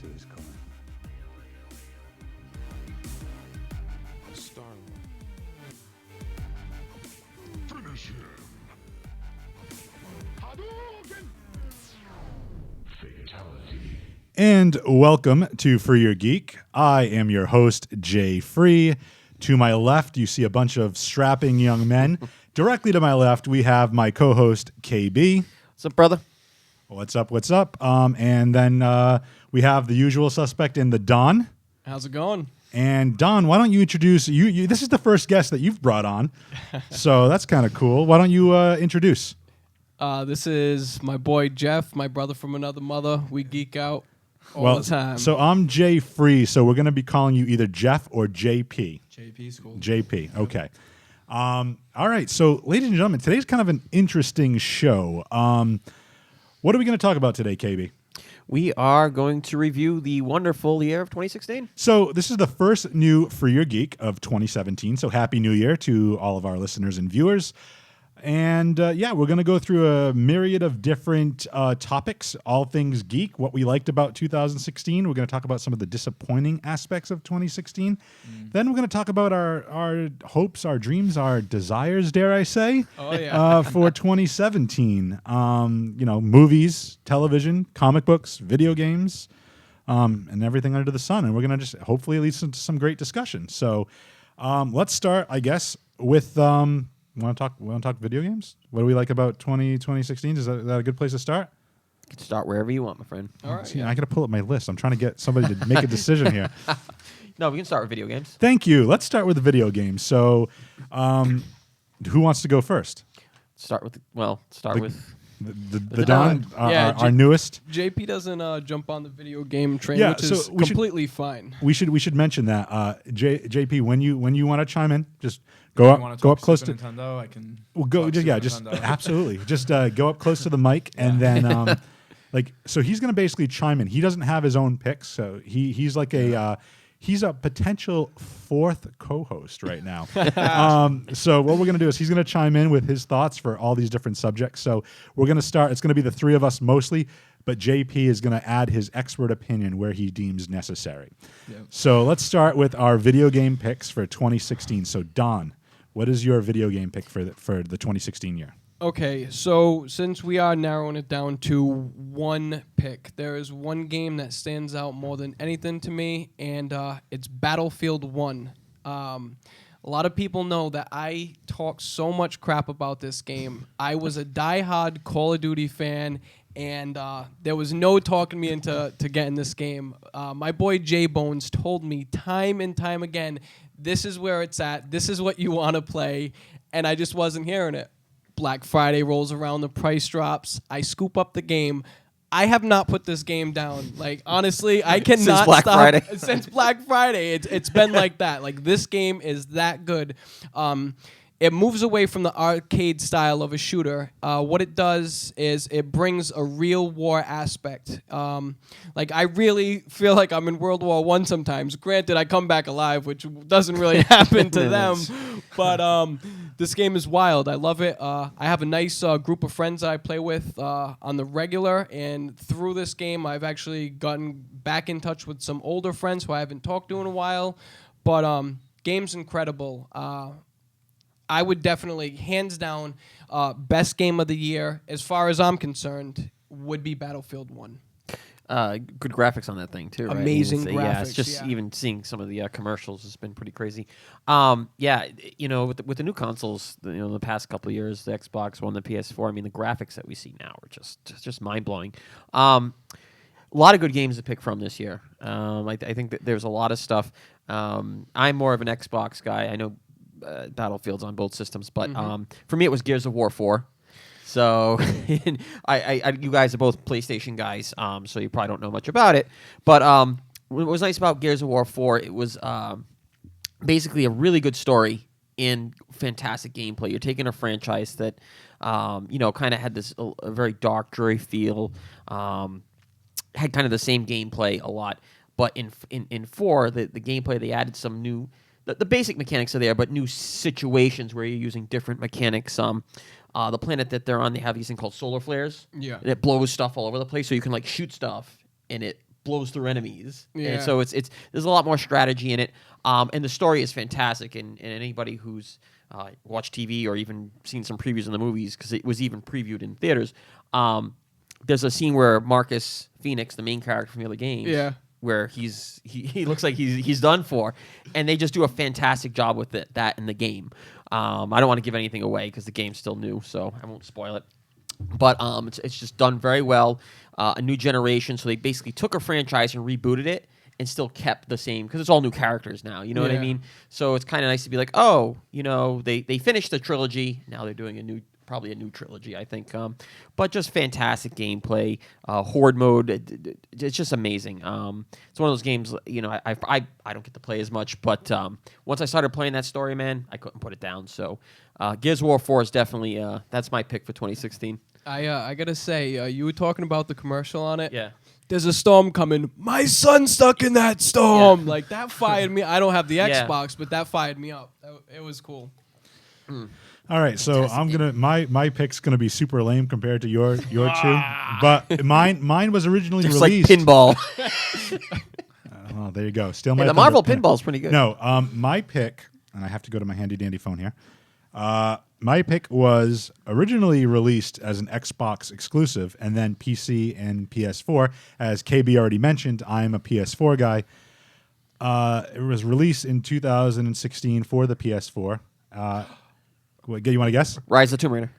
see this coming. Finish him. Hadouken! Fatality. And welcome to Free Your Geek. I am your host, Jay Free. To my left, you see a bunch of strapping young men. Directly to my left, we have my co-host, KB. What's up, brother? What's up, what's up? And then we have the usual suspect in the Don. How's it going? And Don, why don't you introduce you? This is the first guest that you've brought on, so that's kind of cool. Why don't you introduce? This is my boy Jeff, my brother from another mother. We geek out all the time. So I'm Jay Free, so we're going to be calling you either Jeff or JP. JP's cool. JP, okay. All right, so ladies and gentlemen, today's kind of an interesting show. What are we going to talk about today, KB? We are going to review the wonderful year of 2016. So this is the first new Free Your Geek of 2017, so Happy New Year to all of our listeners and viewers. And yeah, we're going to go through a myriad of different topics, all things geek, what we liked about 2016. We're going to talk about some of the disappointing aspects of 2016. Then we're going to talk about our hopes, our dreams, our desires, dare I say, for 2017. You know, movies, television, comic books, video games, and everything under the sun. And we're going to just hopefully lead to some great discussion. So let's start, I guess, with... Want to talk video games? What do we like about 2016? Is that a good place to start? You can start wherever you want, my friend. all right. See, I got to pull up my list. I'm trying to get somebody to make a decision here. No, we can start with video games. Thank you. Let's start with the video games. So, who wants to go first? Start with The Don, Yeah, our newest. JP doesn't jump on the video game train, Yeah, which so is we should- completely fine. We should mention that JP when you want to chime in, just go up close to Nintendo. I can. Well, go talk just Super just Nintendo. absolutely just go up close to the mic and then so he's gonna basically chime in. He doesn't have his own picks, so he's like he's a potential fourth co-host right now. So what we're gonna do is he's gonna chime in with his thoughts for all these different subjects. So we're gonna start. It's gonna be the three of us mostly, but JP is gonna add his expert opinion where he deems necessary. Yep. So let's start with our video game picks for 2016. So Don, what is your video game pick for the 2016 year? Okay, so since we are narrowing it down to one pick, there is one game that stands out more than anything to me, and it's Battlefield 1. A lot of people know that I talk so much crap about this game. I was a diehard Call of Duty fan, and there was no talking me into getting this game. My boy J Bones told me time and time again, this is where it's at, this is what you want to play, and I just wasn't hearing it. Black Friday rolls around, the price drops, I scoop up the game. I have not put this game down. Like, honestly, I cannot Since Black stop. Friday. Since Black Friday. It's been like that. Like, this game is that good. It moves away from the arcade style of a shooter. What it does is it brings a real war aspect. Like, I really feel like I'm in World War I sometimes. Granted, I come back alive, which doesn't really happen to them. But this game is wild. I love it. I have a nice group of friends that I play with on the regular. And through this game, I've actually gotten back in touch with some older friends who I haven't talked to in a while. But game's incredible. I would definitely, hands down, best game of the year, as far as I'm concerned, would be Battlefield 1. Good graphics on that thing too, right? Amazing Yeah, it's graphics, just yeah. even seeing some of the commercials has been pretty crazy. Yeah, you know, with the new consoles, the past couple of years, the Xbox One, the PS4. I mean, the graphics that we see now are just mind blowing. A lot of good games to pick from this year. I think that there's a lot of stuff. I'm more of an Xbox guy. I know Battlefield's on both systems, but for me it was Gears of War 4. So you guys are both PlayStation guys, so you probably don't know much about it. But what was nice about Gears of War 4, it was basically a really good story and fantastic gameplay. You're taking a franchise that kind of had this a very dark, dreary feel, had kind of the same gameplay a lot. But in 4, the gameplay, they added some new... The basic mechanics are there, but new situations where you're using different mechanics. The planet that they're on, they have these thing called solar flares. Yeah. And it blows stuff all over the place, so you can like shoot stuff, and it blows through enemies. Yeah. And so it's there's a lot more strategy in it. And the story is fantastic. And anybody who's watched TV or even seen some previews in the movies, because it was even previewed in theaters, there's a scene where Marcus Phoenix, the main character from the other games, Yeah. where he looks like he's done for, and they just do a fantastic job with that in the game. I don't want to give anything away because the game's still new, so I won't spoil it. But it's just done very well. A new generation, so they basically took a franchise and rebooted it and still kept the same, because it's all new characters now. You know what I Yeah. mean? So it's kind of nice to be like, oh, they finished the trilogy. Now they're doing probably a new trilogy, I think. But just fantastic gameplay, horde mode. It's just amazing. It's one of those games. I don't get to play as much, but once I started playing that story, man, I couldn't put it down. So Gears of War 4 is definitely that's my pick for 2016. I gotta say, you were talking about the commercial on it. Yeah. There's a storm coming. My son's stuck in that storm. Like that fired me. I don't have the Yeah. Xbox, but that fired me up. It was cool. All right, so I'm gonna my pick's gonna be super lame compared to your two, but mine was originally It's like released. pinball. Oh, there you go. Still my Hey, the Marvel pinball's pretty good. No, my pick, and I have to go to my handy dandy phone here. My pick was originally released as an Xbox exclusive, and then PC and PS4. As KB already mentioned, I'm a PS4 guy. It was released in 2016 for the PS4. You want to guess? Rise of the Tomb Raider.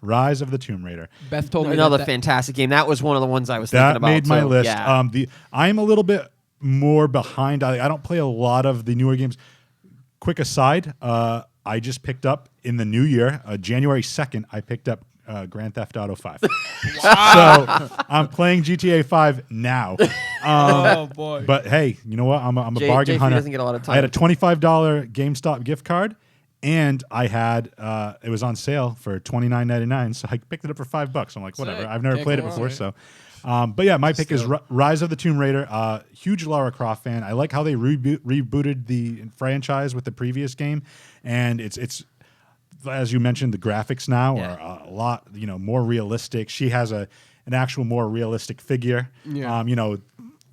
Rise of the Tomb Raider. Beth told me Another that fantastic game. That was one of the ones I was thinking That about. made my too. list. Yeah. I'm a little bit more behind. I don't play a lot of the newer games. Quick aside, I just picked up in the new year, January 2nd, I picked up Grand Theft Auto 5. So I'm playing GTA 5 now. Oh boy. But hey, you know what? I'm a bargain JP hunter. doesn't get a lot of time. I had a $25 GameStop gift card, and I had it was on sale for $29.99, so I picked it up for $5. I'm like, whatever. Sick. I've never Can't played it go before, wrong. so. But yeah, my pick is Rise of the Tomb Raider. Huge Lara Croft fan. I like how they rebooted the franchise with the previous game, and it's as you mentioned, the graphics now are a lot more realistic. She has an actual more realistic figure. Yeah.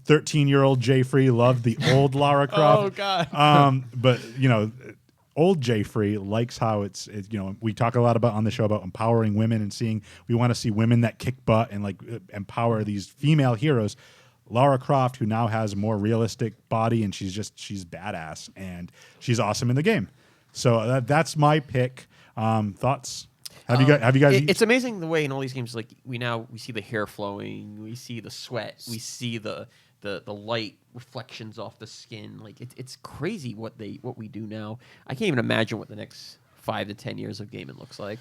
13-year-old Jay Free loved the old Lara Croft. Oh God. But old Jay Free likes how it's we talk a lot about on the show about empowering women and we want to see women that kick butt and empower these female heroes. Lara Croft, who now has a more realistic body, and she's badass and she's awesome in the game. So that's my pick. Thoughts? Have you guys? It's amazing the way in all these games, like we see the hair flowing, we see the sweat, we see the light reflections off the skin. Like it's crazy what we do now. I can't even imagine what the next 5 to 10 years of gaming looks like.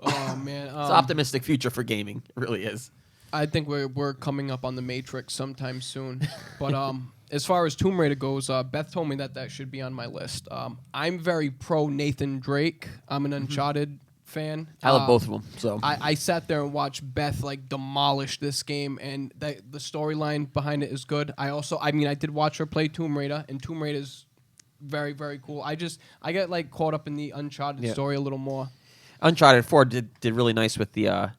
Oh man. It's an optimistic future for gaming. It really is. I think we're coming up on the Matrix sometime soon. But as far as Tomb Raider goes, Beth told me that should be on my list. I'm very pro Nathan Drake. I'm an Uncharted fan. I love both of them. So I sat there and watched Beth demolish this game, and the storyline behind it is good. I did watch her play Tomb Raider, and Tomb Raider is very, very cool. I get caught up in the Uncharted story a little more. Uncharted 4 did really nice with the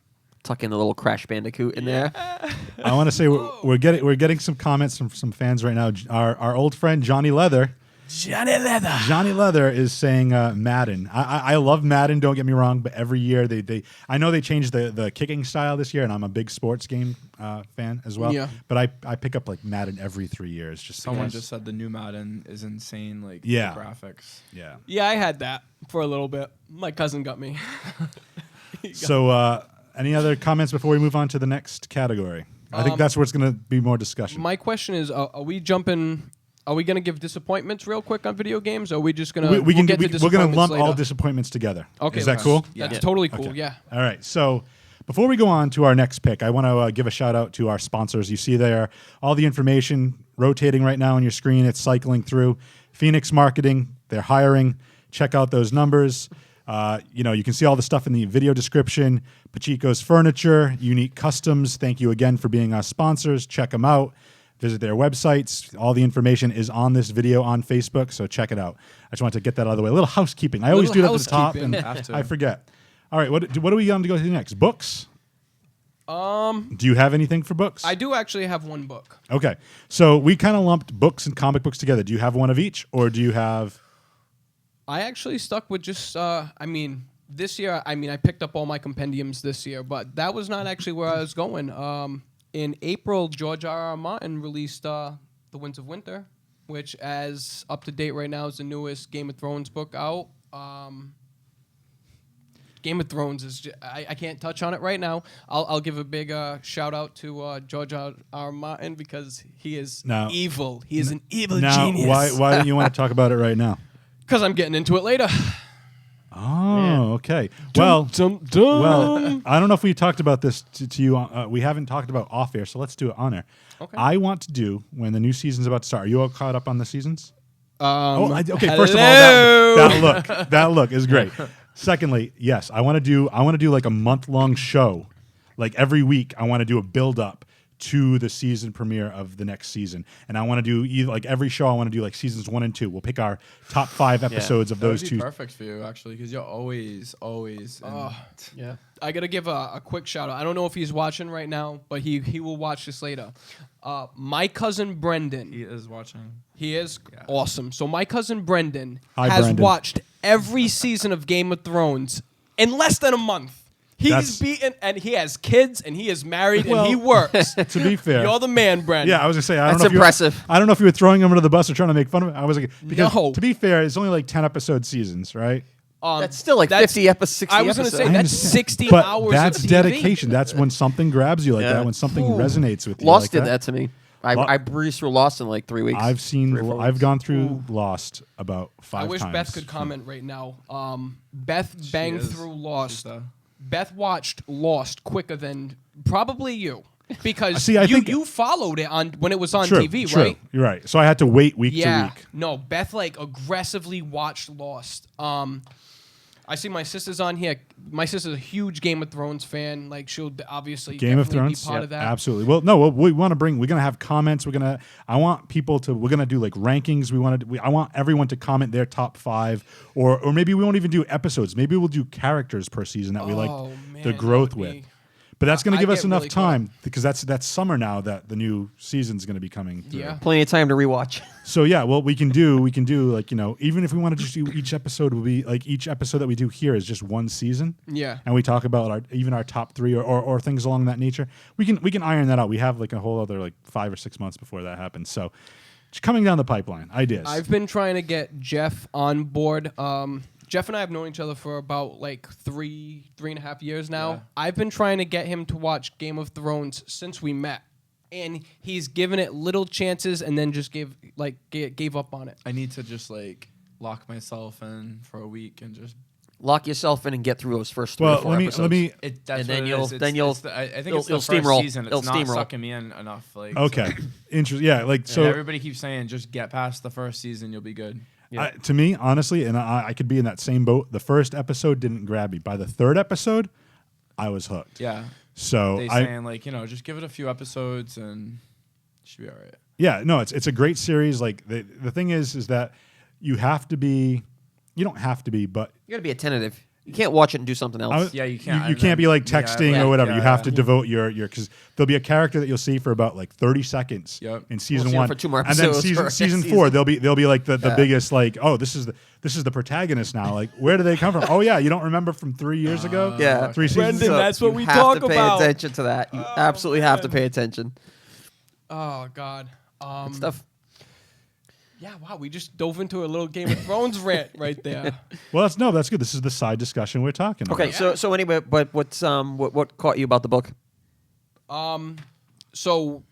tuck in the little Crash Bandicoot in there. I want to say we're getting some comments from some fans right now. Our old friend Johnny Leather is saying Madden. I love Madden, don't get me wrong, but every year I know they changed the kicking style this year, and I'm a big sports game fan as well. Yeah. But I pick up Madden every 3 years. Someone because- just said the new Madden is insane, the Yeah. graphics. yeah. Yeah, I had that for a little bit. My cousin got me. So any other comments before we move on to the next category? I think that's where it's going to be more discussion. My question is, are we jumping? Are we going to give disappointments real quick on video games? Or are we just going to we're going to disappointments lump later? all disappointments together. Okay, is that let's- cool? That's Yeah. totally cool. Okay. Yeah. All right. So before we go on to our next pick, I want to give a shout out to our sponsors. You see there all the information rotating right now on your screen. It's cycling through. Phoenix Marketing, they're hiring. Check out those numbers. You can see all the stuff in the video description. Pachico's Furniture, Unique Customs. Thank you again for being our sponsors. Check them out. Visit their websites. All the information is on this video on Facebook, so check it out. I just wanted to get that out of the way. A little housekeeping. I always do Little that at the top, housekeeping. and Have to. I forget. All right, what are we going to go to next? Books? Do you have anything for books? I do actually have one book. Okay, so we kind of lumped books and comic books together. Do you have one of each, or do you have? I actually stuck with just, this year, I picked up all my compendiums this year, but that was not actually where I was going. In April, George R.R. Martin released The Winds of Winter, which, as up to date right now, is the newest Game of Thrones book out. Game of Thrones is, I can't touch on it right now. I'll give a big shout out to George R.R. Martin because he is Now- evil. He is an evil Now, genius. why don't you want to talk about it right now? Because I'm getting into it later. Oh, okay. Well, Dum, dum. well, I don't know if we talked about this to you. We haven't talked about off air, so let's do it on air. Okay. I want to do when the new season's about to start. Are you all caught up on the seasons? Okay. hello. First of all, that look is great. Secondly, yes, I want to do like a month-long show. Like every week, I want to do a build-up to the season premiere of the next season, and I want to do either like every show. I want to do like seasons 1 and 2. We'll pick our top 5 episodes of That those would be two. perfect for you actually, because you're always. Yeah. I gotta give a quick shout out. I don't know if he's watching right now, but he will watch this later. My cousin Brendan, He is watching. he is Yeah. awesome. So my cousin Brendan Hi, has Brendan. watched every season of Game of Thrones in less than a month. He's That's- beaten, and he has kids, and he is married, Well, and he works. To be fair, You're the man, Brendan. yeah, I was gonna say I don't That's know if impressive. I don't know if you were throwing him under the bus or trying to make fun of it. I was like, because No. to be fair, it's only like 10 episode seasons, right? That's still like that's- 50 episodes. 60 I was gonna say I that's understand. 60 But hours. that's of TV. dedication. That's when something grabs you like Yeah. that. When something resonates with you. Lost like did that to me. I breezed through Lost in like 3 weeks. I've seen. 3 or 4 I've weeks. gone through Lost about 5 I wish times. Beth could comment right now. Beth banged is. through She's Lost. the- Beth watched Lost quicker than probably you, because See, I think- you followed it on when it was on True, TV, true. right? You're right. So I had to wait week to Yeah. week. No, Beth like aggressively watched Lost. I see my sister's on here. My sister's a huge Game of Thrones fan. Like she'll obviously Game of definitely Thrones, be part of that. absolutely. Well, no, we want to bring. We're gonna have comments. I want people to. We're gonna do like rankings. I want everyone to comment their top 5, or maybe we won't even do episodes. Maybe we'll do characters per season that we like Oh, man, the that growth would with. be- But that's going to I give us get enough really caught time because that's summer now that the new season's going to be coming through. Yeah. Plenty of time to rewatch. So yeah, well we can do like even if we want to just do each episode will be like each episode that we do here is just one season. Yeah. And we talk about our top 3 or things along that nature. We can iron that out. We have like a whole other like 5 or 6 months before that happens. So it's coming down the pipeline. Ideas. I've been trying to get Jeff on board. Jeff and I have known each other for about like three and a half years now. Yeah. I've been trying to get him to watch Game of Thrones since we met, and he's given it little chances and then just gave up on it. I need to just like lock myself in for a week and just. Lock yourself in and get through those first 3 or well, 4 let me episodes. let me That's And then what it you'll- is. then you'll- I think it'll- it's the it'll first steamroll. season. It'll It's not steamroll. sucking me in enough. Like okay. so- Interesting. Yeah, like and so everybody keeps saying just get past the first season, you'll be good. to me, honestly, and I could be in that same boat. The first episode didn't grab me. By the 3rd episode, I was hooked. Yeah. So They saying like just give it a few episodes and it should be all right. yeah, no, it's a great series. Like the thing is that you have to be. You don't have to be, but You got to be attentive. You can't watch it and do something else. Yeah, you can't. You can't be like texting yeah, or whatever. yeah, you have yeah. to devote your because there'll be a character that you'll see for about like 30 seconds Yep. in season see him 1, for 2 more and then episodes for season next 4 season. they'll be like the Yeah. biggest like this is the protagonist now. Like where do they come from? Oh yeah, you don't remember from 3 years ago? Yeah. 3 seasons Brendan, ago. that's what you we have talk to pay about. attention to that. You absolutely have to pay attention. Oh God. Stuff. Yeah. Wow. We just dove into a little Game of Thrones rant right there. Well, that's good. This is the side discussion we're talking Okay, about. so anyway, but what caught you about the book? So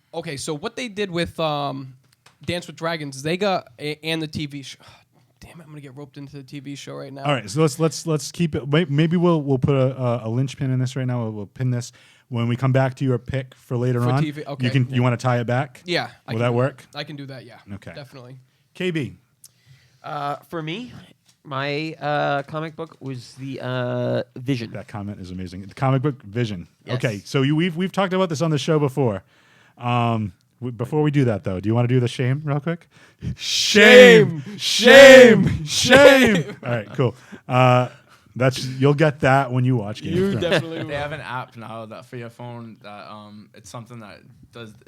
what they did with Dance with Dragons, they got and the TV show. Damn it, I'm gonna get roped into the TV show right now. All right, so let's keep it. Maybe we'll put a linchpin in this right now. We'll pin this when we come back to your pick for later For on. TV, okay. You want to tie it back? Yeah. Will that work? I can do that. Yeah. Okay. Definitely. KB. For me, my comic book was the Vision. That comment is amazing. The comic book Vision. Yes. Okay, so we've talked about this on the show before. Before we do that, though, do you want to do the shame real quick? Shame. All right, cool. You'll get that when you watch Game of You Thrones. definitely They will. have an app now that for your phone that it's something that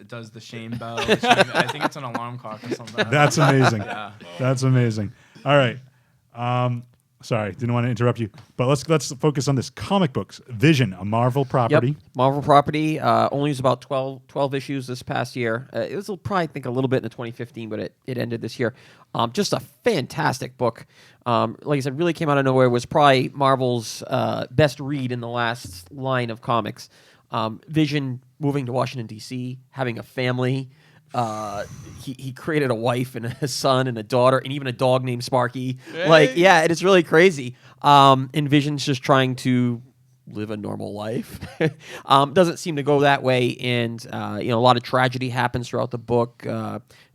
does the shame bell. I think it's an alarm clock or something. That's amazing. Yeah. That's amazing. All right. Sorry, didn't want to interrupt you, but let's focus on this. Comic books. Vision, a Marvel property. Yep. Marvel property only was about 12 issues this past year. It was probably, I think, a little bit in the 2015, but it ended this year. Just a fantastic book. Like I said, really came out of nowhere. Was probably Marvel's best read in the last line of comics. Vision moving to Washington, D.C., having a family. He created a wife and a son and a daughter and even a dog named Sparky. Like, yeah, it is really crazy. And Vision's just trying to live a normal life. Doesn't seem to go that way, and a lot of tragedy happens throughout the book.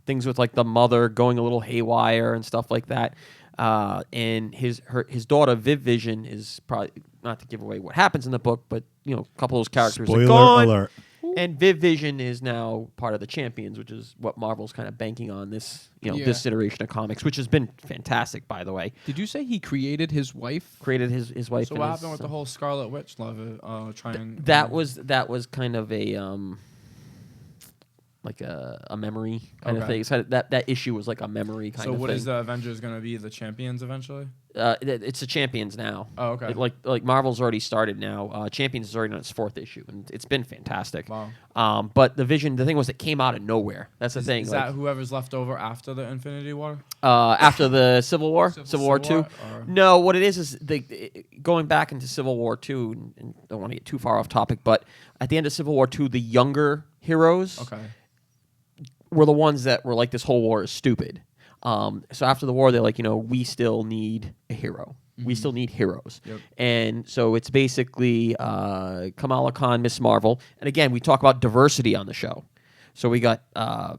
Things with like the mother going a little haywire and stuff like that. And his daughter Viv Vision is probably, not to give away what happens in the book, but a couple of those characters are Spoiler gone. alert. And Viv Vision is now part of the Champions, which is what Marvel's kind of banking on this, this iteration of comics, which has been fantastic, by the way. Did you say he created his wife? Created his wife. So and what his happened with the son. whole Scarlet Witch trying? That was kind of a like a memory kind of Okay. thing. So that issue was like a memory kind So of what thing. is the Avengers going to be? The champions eventually? It's the Champions now. Oh, okay. Like Marvel's already started now. Champions is already on its 4th issue, and it's been fantastic. Wow. But the thing was, it came out of nowhere. That's the thing. Is like, that whoever's left over after the Infinity War? after the Civil War, Civil War Civil II. War, or- No, what it is going back into Civil War II, and don't want to get too far off topic, but at the end of Civil War II, the younger heroes Okay. were the ones that were like, this whole war is stupid. So after the war, they're like, we still need a hero. We still need heroes. Yep. And so it's basically Kamala Khan, Miss Marvel. And again, we talk about diversity on the show. So we got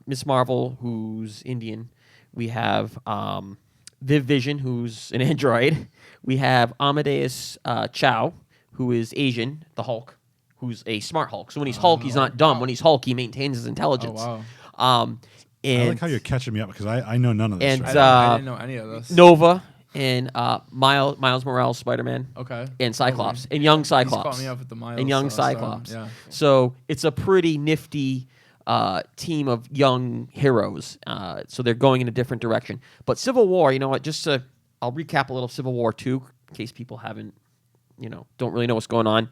Miss Marvel, who's Indian. We have Viv Vision, who's an android. We have Amadeus Chow, who is Asian, the Hulk, who's a smart Hulk. So when he's Hulk, he's not dumb. When he's Hulk, he maintains his intelligence. Oh, And I like how you're catching me up because I know none of this. And, right? I didn't know any of this. Nova and Miles Morales, Spider-Man, Okay. and Cyclops, and young He's Cyclops, caught me up with the Miles. and young stuff, Cyclops. yeah. So it's a pretty nifty team of young heroes. So they're going in a different direction. But Civil War, you know what? I'll recap a little Civil War 2 in case people haven't, don't really know what's going on.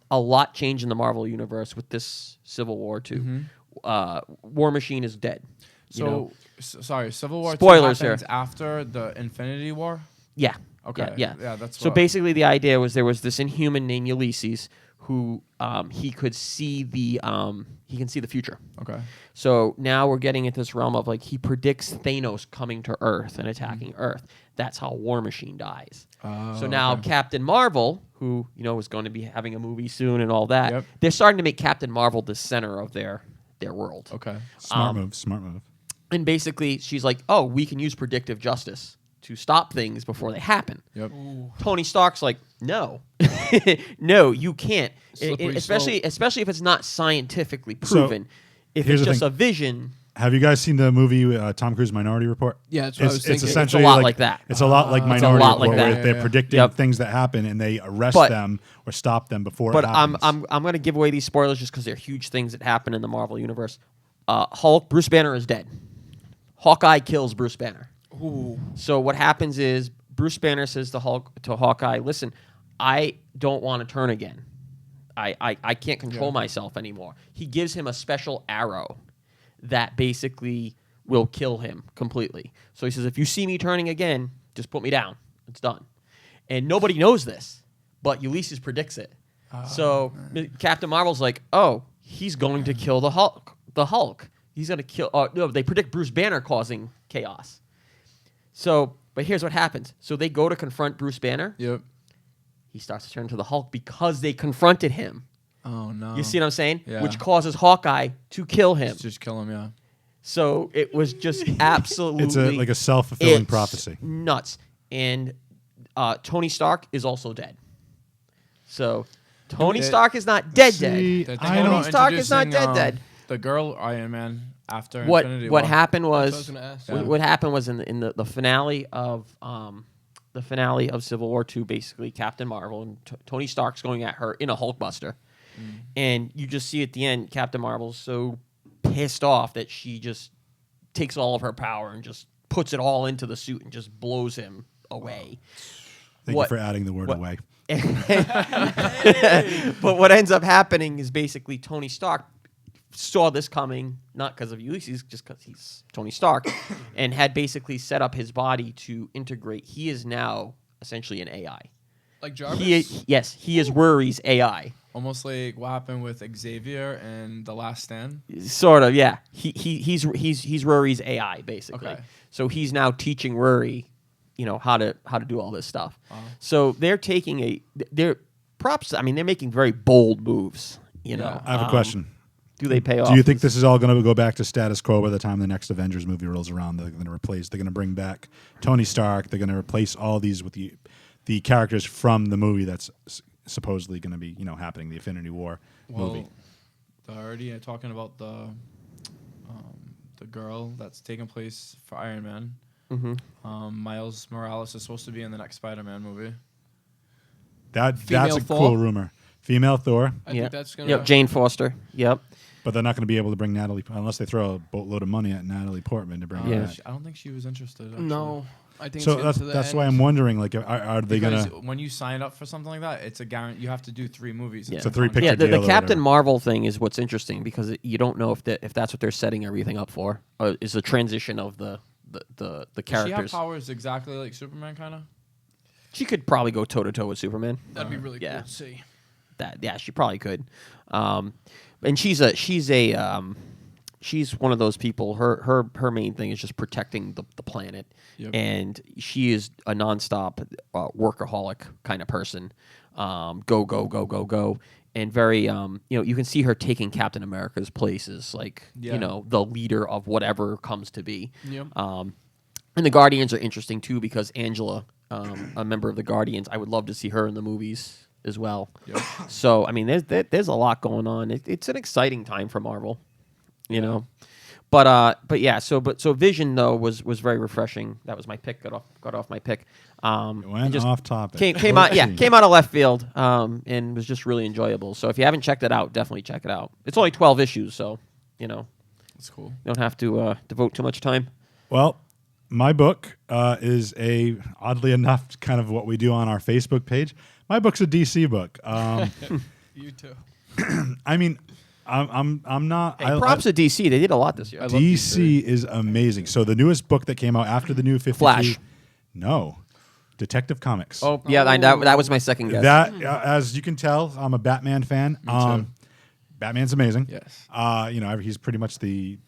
A lot changed in the Marvel universe with this Civil War 2. War Machine is dead. Sorry, Civil War Spoilers 2 happens here. after the Infinity War? Yeah. Okay. Yeah. Yeah, that's So what- basically, the idea was there was this Inhuman named Ulysses who he could see the future. Okay. So now we're getting into this realm of like he predicts Thanos coming to Earth and attacking Earth. That's how War Machine dies. So now Captain Marvel, who is going to be having a movie soon and all that, Yep. they're starting to make Captain Marvel the center of their world. Okay. Smart move. And basically, she's like, "Oh, we can use predictive justice to stop things before they happen." Yep. Tony Stark's like, "No, no, you can't. Slippery Especially if it's not scientifically So, proven. If here's it's the just thing. a vision, Have you guys seen the movie Tom Cruise Minority Report? Yeah, that's what I was It's thinking. essentially It's a lot like that. It's a lot like It's a Minority lot like Report, that. where they're Yeah. predicting Yep. things that happen and they arrest But- them or stop them before but it happens. I'm going to give away these spoilers just because they're huge things that happen in the Marvel universe. Hulk, Bruce Banner is dead. Hawkeye kills Bruce Banner. Ooh. So what happens is Bruce Banner says to Hawkeye, "Listen, I don't want to turn again. I can't control myself anymore." He gives him a special arrow that basically will kill him completely. So he says, "If you see me turning again, just put me down. It's done." And nobody knows this, but Ulysses predicts it. So Captain Marvel's like, "Oh, he's going to kill the Hulk. The Hulk. He's going to kill." No, they predict Bruce Banner causing chaos. So, but here's what happens. So they go to confront Bruce Banner. Yep. He starts to turn to the Hulk because they confronted him. Oh no. You see what I'm saying? Yeah. Which causes Hawkeye to kill him. Just kill him, yeah. So it was just absolutely it's like a self-fulfilling it's prophecy. Nuts. And Tony Stark is also dead. So Tony It- Stark is not dead See, The thing I about don't. Tony Stark is not introducing, dead. The girl Iron Man after What Infinity what War. happened That's what I was was gonna ask. what happened was in the finale of the finale of Civil War II, basically Captain Marvel and Tony Stark's going at her in a Hulkbuster, and you just see at the end Captain Marvel's so pissed off that she just takes all of her power and just puts it all into the suit and just blows him away. Thank What- you for adding the word what- away. But what ends up happening is basically Tony Stark saw this coming, not because of Ulysses, just because he's Tony Stark, and had basically set up his body to integrate. He is now essentially an AI. Like Jarvis. He is Rory's AI. Almost like what happened with Xavier and The Last Stand. Sort of, yeah. He's Rory's AI basically. Okay. So he's now teaching Rory, how to do all this stuff. So they're taking they're props. I mean, they're making very bold moves. Yeah. I have a question. Do they pay off? Do you think this is all going to go back to status quo by the time the next Avengers movie rolls around? They're going to bring back Tony Stark. They're going to replace all these with the characters from the movie that's supposedly going to be happening, the Infinity War movie. They're already talking about the girl that's taking place for Iron Man. Mm-hmm. Miles Morales is supposed to be in the next Spider-Man movie. That's Female a Thor? cool rumor. Female Thor, I think that's gonna. Yep, Jane Foster. Yep. but they're not going to be able to bring Natalie unless they throw a boatload of money at Natalie Portman to bring her Yeah. back. I don't think she was interested. Actually. No, I think So it's to the that's why end. I'm wondering, like, are they Because gonna? when you sign up for something like that, it's a guarantee. You have to do 3 movies. Yeah. It's a 3-picture Yeah, the deal or Captain whatever. Marvel thing is what's interesting because you don't know if that's what they're setting everything up for. Is the transition of the Does she have characters. powers exactly like Superman, kind of? She could probably go toe to toe with Superman. That'd be really Yeah. cool to see. She probably could. And she's one of those people. Her main thing is just protecting the planet, Yep. and she is a nonstop workaholic kind of person. Go go go go go, and very you can see her taking Captain America's places, like Yeah. the leader of whatever comes to be. Yep. And the Guardians are interesting too because Angela, a member of the Guardians, I would love to see her in the movies as well. Yep. So I mean, there's a lot going on. It's an exciting time for Marvel, But yeah, so Vision though was very refreshing. That was my pick. Got off my pick. It went just off topic. came out of left field, and was just really enjoyable. So if you haven't checked it out, definitely check it out. It's only 12 issues, so you That's cool. don't have to devote too much time. Well, my book is oddly enough, kind of what we do on our Facebook page. My book's a DC book. You too. I mean, I'm not. Hey, props to DC. They did a lot this year. I love DC is amazing. So the newest book that came out after the new 52. Flash. No, Detective Comics. Oh yeah, that was my second guess. That, as you can tell, I'm a Batman fan. too. Batman's amazing. Yes. He's pretty much the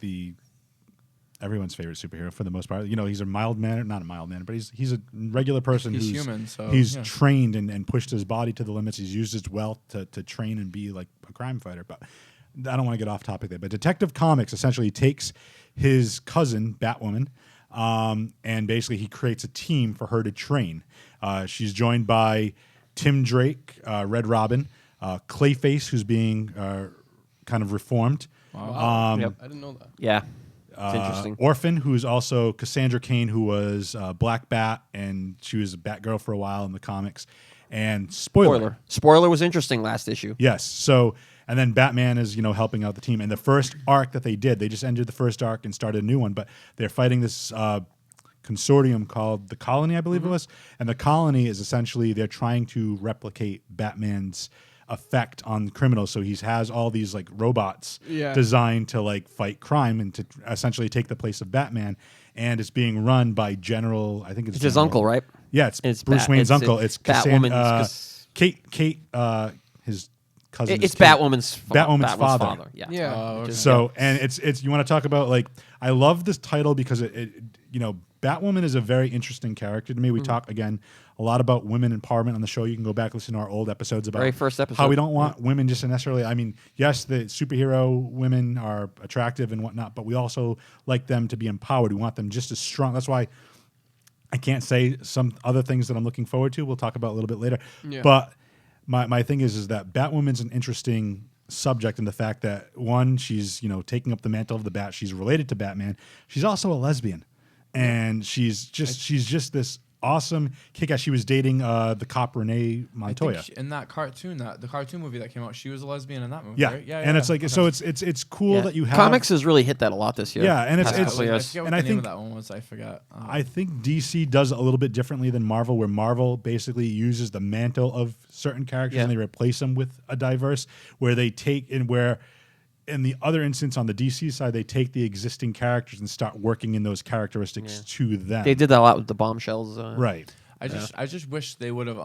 everyone's favorite superhero for the most part. He's a not a mild manner, but he's a regular person He's who's human, so, he's yeah. trained and pushed his body to the limits. He's used his wealth to train and be like a crime fighter. But I don't want to get off topic there. But Detective Comics essentially takes his cousin Batwoman, and basically he creates a team for her to train. She's joined by Tim Drake, Red Robin, Clayface, who's being kind of reformed. Wow. Yep. I didn't know that. Yeah, it's interesting. Orphan, who's also Cassandra Cain, who was Black Bat, and she was a Batgirl for a while in the comics. And spoiler. Spoiler was interesting last issue. Yes. So, and then Batman is, helping out the team. And the first arc that they just ended the first arc and started a new one, but they're fighting this consortium called the Colony, I believe it was. And the Colony is essentially, they're trying to replicate Batman's effect on criminals. So he has all these like robots designed to like fight crime and to essentially take the place of Batman. And it's being run by General, I think it's It's his General- uncle, right? Yeah, it's It's Bruce Wayne's uncle. It's Batwoman's. Kate, his cousin. It's is Kate. Batwoman's. Batwoman's father. Yeah. Yeah. okay. So, and it's you want to talk about like I love this title because it Batwoman is a very interesting character to me. We talk again a lot about women empowerment on the show. You can go back and listen to our old episodes about Very first episode. how we don't want women just to necessarily. I mean, yes, the superhero women are attractive and whatnot, but we also like them to be empowered. We want them just as strong. That's why I can't say some other things that I'm looking forward to. We'll talk about a little bit later. Yeah. But my thing is that Batwoman's an interesting subject in the fact that one, she's taking up the mantle of the Bat. She's related to Batman. She's also a lesbian, and she's just this awesome kick-ass. She was dating the cop Renee I Montoya. think in that cartoon, the cartoon movie that came out, she was a lesbian in that movie. Yeah. Right? And it's like okay. so it's cool Yeah. that you have Comics has really hit that a lot this year. Yeah, and it's- Past it's- couple I years. forget what and the I name think- of that one was. I forgot. I think DC does it a little bit differently than Marvel, where Marvel basically uses the mantle of certain characters and they replace them with a diverse, where they take in where in the other instance on the DC side, they take the existing characters and start working in those characteristics to them. They did that a lot with the Bombshells. Right. I just wish they would have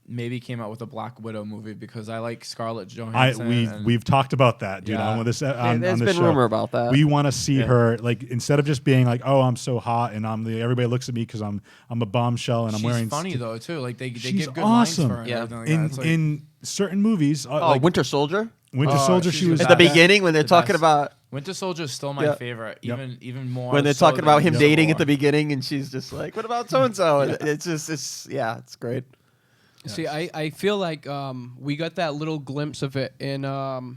maybe came out with a Black Widow movie because I like Scarlett Johansson. and We've talked about that, dude. Yeah. On this on There's this been show. rumor about that. We want to see her like instead of just being like, oh, I'm so hot and everybody looks at me because I'm a bombshell and I'm she's wearing. funny though too. Like they She's give good awesome. lines for her. And Yeah. everything like that. in It's like, in certain movies, Oh, like Winter Soldier. Winter Oh, Soldier, she's she the was At the best. beginning when they're The talking best. about Winter Soldier is still my Yeah. favorite. Yep. Even more when they're so talking about than him Civil dating at War. the beginning, and she's just like, "What about so and so?" It's just, it's great. See, I feel like we got that little glimpse of it in the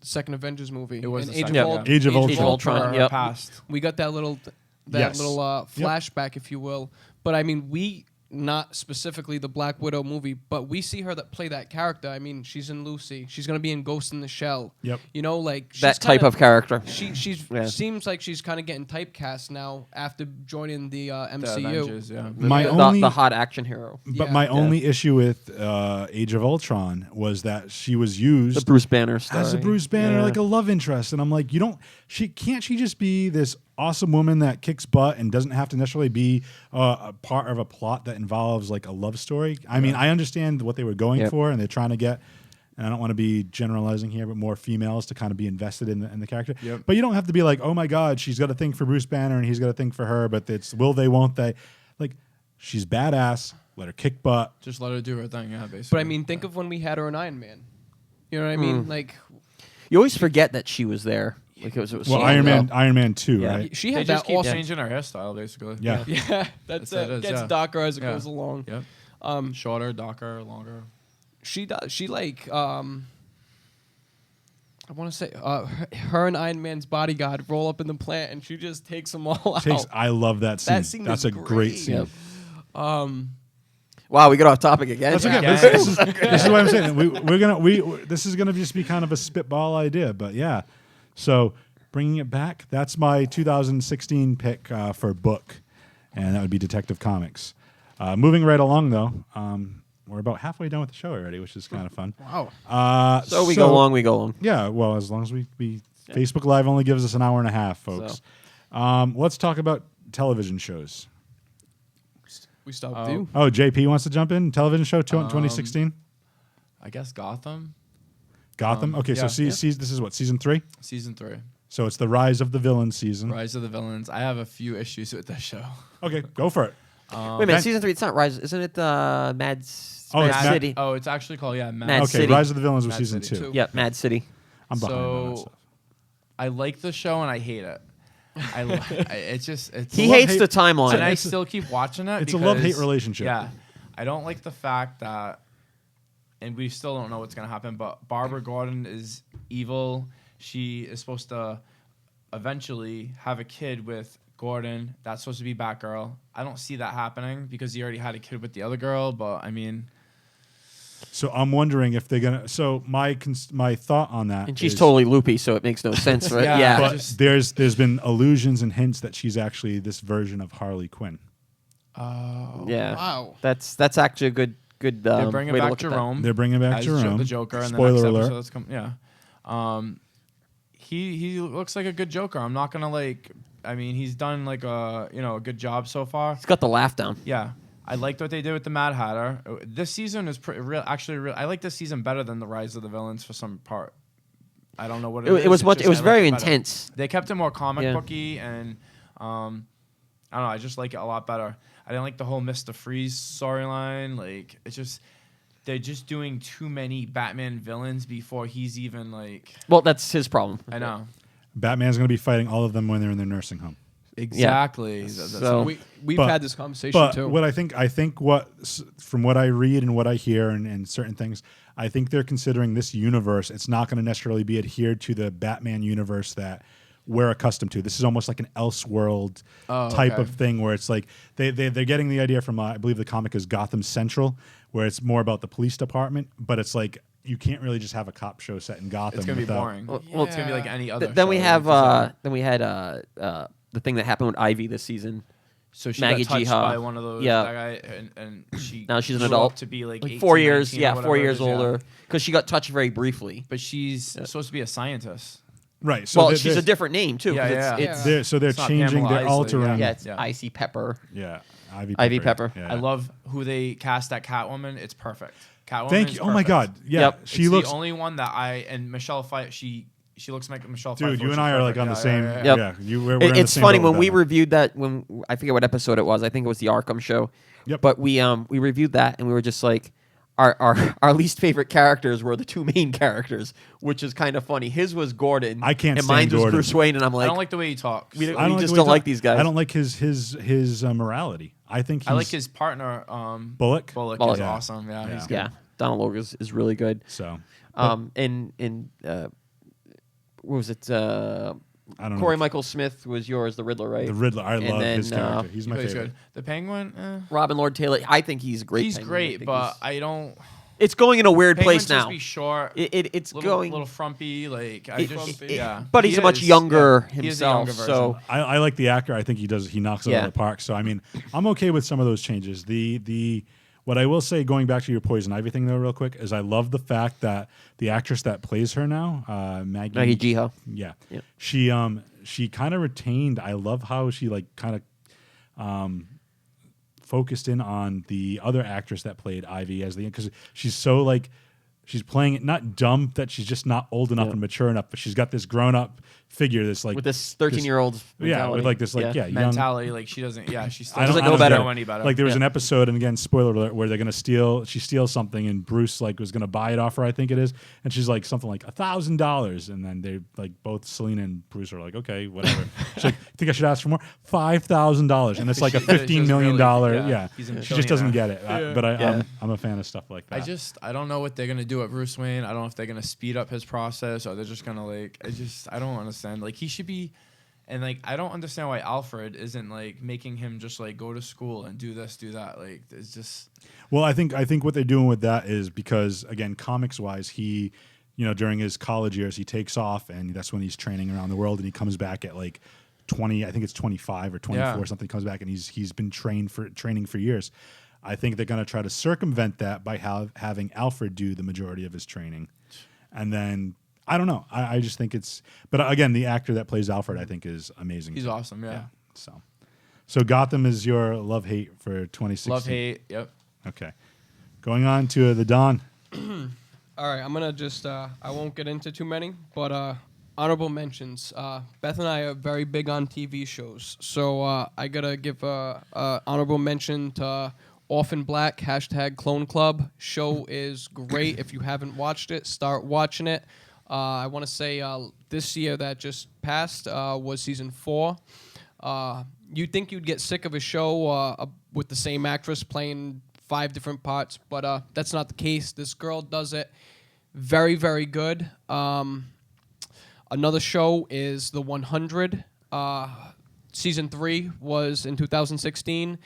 second Avengers movie. It was in the Age second, of yeah. Ultron. Age of Age of Ultron. Ultron. Her Yep. past. We got that little Yes. flashback, if you will. But I mean, we not specifically the Black Widow movie, but we see her that play that character. I mean, she's in Lucy. She's gonna be in Ghost in the Shell. Yep. You know, like she's That type kinda- of character. She's Yeah. seems like she's kind of getting typecast now after joining the The MCU. Avengers, yeah. My the, only the hot action hero, But Yeah. my Yeah. only issue with Age of Ultron was that she was used the Bruce Banner story. as a Bruce Banner, Yeah. like a love interest, and I'm like, can't she just be this awesome woman that kicks butt and doesn't have to necessarily be a part of a plot that involves like a love story? I mean, I understand what they were going Yep. for, and they're trying to get. And I don't want to be generalizing here, but more females to kind of be invested in the character. Yep. But you don't have to be like, oh my God, she's got a thing for Bruce Banner and he's got a thing for her. But it's will they, won't they? Like, she's badass. Let her kick butt. Just let her do her thing, yeah, basically. But I mean, think of when we had her in Iron Man. You know what I mean? Like You always forget that she was there. Like it was Well, so Iron long. Man 2, Yeah. right? she they had just that keep awesome. changing her hairstyle, basically. Yeah. Yeah, that's what it. it is, Gets yeah. darker as it Yeah. goes along. Yep. Shorter, darker, longer. She does. She like I want to say her and Iron Man's bodyguard roll up in the plant, and she just takes them all out. I love that scene. That scene That's was a great great. scene. Yep. Um, Wow, we got off topic again. That's okay. Yeah. This is what I'm saying. This is gonna just be kind of a spitball idea, but yeah. So bringing it back, that's my 2016 pick for book, and that would be Detective Comics. Moving right along though, we're about halfway done with the show already, which is kind of fun. wow. So we go long. We go long. Yeah, well, as long as we Facebook Live only gives us an hour and a half, folks. Let's talk about television shows. We stopped Oh. you. Oh, JP wants to jump in. Television show 2016. I guess Gotham, Gotham. Okay, so yeah. this is what, season 3? season 3. So it's the Rise of the Villain season. Rise of the Villains. I have a few issues with this show. Okay, go for it. Wait a minute, That- season 3. It's not Rise, isn't it? Mad Oh, Mad it's Mad- City. Oh, it's actually called, Mad. Mad Okay, City. Rise of the Villains was Mad season City 2. Yeah, Mad City. I'm behind on that So stuff. I like the show and I hate it. It's He love hates hate- the timeline. and I it's a- still keep watching it. it's a because, love-hate relationship. Yeah, I don't like the fact that, and we still don't know what's gonna happen. But Barbara Gordon is evil. She is supposed to eventually have a kid with Gordon. That's supposed to be Batgirl. I don't see that happening because he already had a kid with the other girl. But I mean, So I'm wondering if they're gonna. So my thought on that. and she's is- totally loopy, so it makes no sense, right? Yeah, Yeah. But just- there's been allusions and hints that she's actually this version of Harley Quinn. Yeah. Wow. That's actually a good they're bringing way to back look at that. Jerome. They're bringing back as Jerome. the Joker. And Spoiler the next alert. episode that's he looks like a good Joker. I'm not gonna like. I mean, he's done like a good job so far. He's got the laugh down. Yeah, I liked what they did with the Mad Hatter. This season is real. Actually, I like this season better than the Rise of the Villains for some part. I don't know what It was It's much. just It was I like very better. intense. They kept it more comic Yeah. booky, and I don't know. I just like it a lot better. I didn't like the whole Mr. Freeze storyline. Like it's just they're just doing too many Batman villains before he's even like. Well, that's his problem. I know Batman's gonna be fighting all of them when they're in their nursing home. exactly. So- We've But- had this conversation But too. what I think from what I read and what I hear and certain things, I think they're considering this universe. It's not going to necessarily be adhered to the Batman universe that we're accustomed to. This is almost like an Elseworld Oh, type okay. of thing where it's like they're getting the idea from I believe the comic is Gotham Central, where it's more about the police department, but it's like you can't really just have a cop show set in Gotham. It's gonna be without- boring. Well, It's gonna be like any other. Then we show, have like, then we had the thing that happened with Ivy this season. so she Maggie got touched Gyllenhaal. by one of those. Yeah. That guy, and she Now she's an grew adult. up to be like, Like 18, 4 years, 19 or yeah, whatever 4 it years is, yeah. older, because she got touched very briefly. But she's supposed to be a scientist. right. So Well, they're- she's a they're- different name too. 'cause Yeah, it's, yeah. it's they're It's not changing, Pamela they're Isley, altering. yeah, it's Yeah. Icy Pepper. Yeah, Ivy Pepper. Yeah. I love who they cast at Catwoman. It's perfect. Catwoman. Thank is you. Oh my perfect. God. Yeah, Yep. she It's looks. the only one that and Michelle Pfeiffer. She looks like Michelle Pfeiffer. Dude, you She's and I are like perfect. on the Yeah, same. yeah, Yep. Yeah, we're in the It's same funny boat when with we that one. reviewed that. When I forget what episode it was. I think it was the Arkham show. Yep. But we reviewed that and we were just like, our least favorite characters were the two main characters, which is kind of funny. His was Gordon. I can't and stand mine was Gordon. Bruce Wayne, and I'm I like, don't like the way he talks. we, I we like just the way don't he like talk- these guys. I don't like his morality. I think he's I like his partner. Bullock. Bullock Bullock. is Yeah. awesome. Yeah, Yeah. he's good. Yeah, Donald Logue is really good. So And what was it? I don't Corey know. Michael Smith was yours, the Riddler, right? The Riddler. I And love then, his character. He's He my plays favorite. good. The Penguin. Robin Lord Taylor. I think he's a great. He's Penguin. I great, think but he's- I don't. it's going in a weird Penguin place now. Be short. It's little, going. little frumpy. Like I It- just it- yeah. but He he's a much is, younger yeah. He is a younger himself. So I like the actor. I think he knocks it out Yeah. of the park. So I mean, I'm okay with some of those changes. The what I will say, going back to your Poison Ivy thing though, real quick, is I love the fact that the actress that plays her now, Maggie Gyllenhaal. yeah, Yep. she kind of retained. I love how she like kind of focused in on the other actress that played Ivy as the, because she's so like she's playing it not dumb, that she's just not old enough Yeah. and mature enough, but she's got this grown up figure, this like with this 13-year-old. yeah, with like this like yeah, young, mentality. Like she doesn't. Yeah, she still I don't- Doesn't I know don't better. get it. know any better. Like there was Yeah. an episode, and again, spoiler alert, where they're gonna steal. She steals something, and Bruce like was gonna buy it off her, I think it is, and she's like something like $1,000, and then they like both Selena and Bruce are like, okay, whatever. She's like, think I should ask for more? $5,000, and it's like a She- she $15 million. really- Yeah, yeah, he's a she just doesn't billionaire. get it. But Yeah. I'm a fan of stuff like that. I don't know what they're gonna do at Bruce Wayne. I don't know if they're gonna speed up his process or they're just gonna like. I don't understand. Like he should be, and like I don't understand why Alfred isn't like making him just like go to school and do this, do that. Like it's just. Well, I think what they're doing with that is because again, comics wise, he, during his college years, he takes off, and that's when he's training around the world, and he comes back at like 20, I think it's 25 or 24 Yeah. or something. Comes back and he's been training for years. I think they're going to try to circumvent that by having Alfred do the majority of his training, and then I don't know. I just think it's. But again, the actor that plays Alfred, I think, is amazing. He's too. awesome. Yeah. So Gotham is your love hate for 2016. Love hate. Yep. Okay, going on to the Dawn. All right, I'm gonna just I won't get into too many, but honorable mentions. Beth and I are very big on TV shows, so I gotta give a honorable mention to Orphan Black #Clone Club. Show is great. If you haven't watched it, start watching it. I want to say this year that just passed was season 4. You'd think you'd get sick of a show with the same actress playing 5 different parts, but that's not the case. This girl does it very, very good. Another show is The 100. Season 3 was in 2016.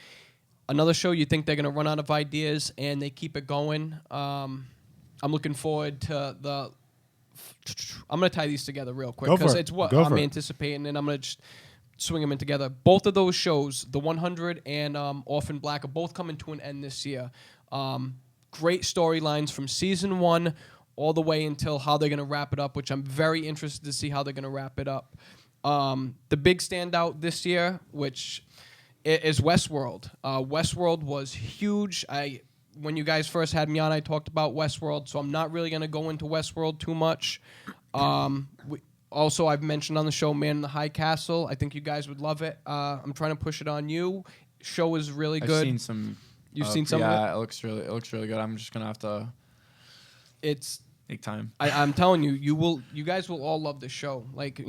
Another show you think they're going to run out of ideas, and they keep it going. I'm looking forward to the... I'm going to tie these together real quick Go for because it. it's what Go I'm for it. anticipating, and I'm going to just swing them in together. Both of those shows, The 100 and Orphan Black, are both coming to an end this year. Great storylines from season 1 all the way until how they're going to wrap it up, which I'm very interested to see how they're going to wrap it up. The big standout this year, which is Westworld. Westworld was huge. When you guys first had me on, I talked about Westworld, so I'm not really going to go into Westworld too much. Also, I've mentioned on the show Man in the High Castle. I think you guys would love it. I'm trying to push it on you. Show is really I've good. seen some. You've seen some of Yeah, it looks really good. I'm just gonna have to It's take time. I'm telling you, you guys will all love the show. Like,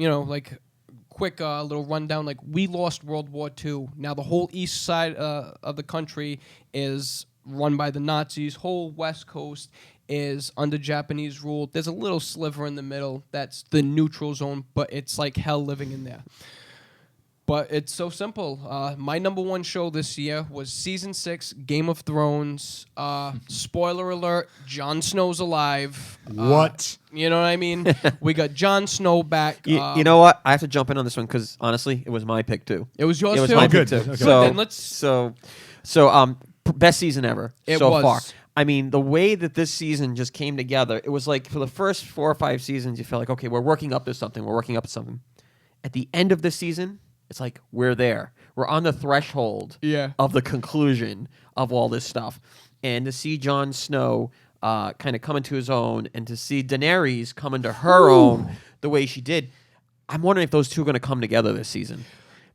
quick little rundown. Like, we lost World War II. Now the whole east side of the country is run by the Nazis. Whole West Coast is under Japanese rule. There's a little sliver in the middle that's the neutral zone, but it's like hell living in there. But it's so simple. My number one show this year was season 6, Game of Thrones. Spoiler alert: Jon Snow's alive. What? You know what I mean? We got Jon Snow back. You know what? I have to jump in on this one because honestly, it was my pick too. It was yours It was too. my good. pick too. Okay. So Then let's- best season ever It so was. far. I mean, the way that this season just came together, it was like for the first 4 or 5 seasons, you felt like, okay, we're working up to something. We're working up to something. At the end of the season, it's like we're there. We're on the threshold Yeah. of the conclusion of all this stuff. And to see Jon Snow kind of come into his own and to see Daenerys come into her own the way she did, I'm wondering if those two are going to come together this season.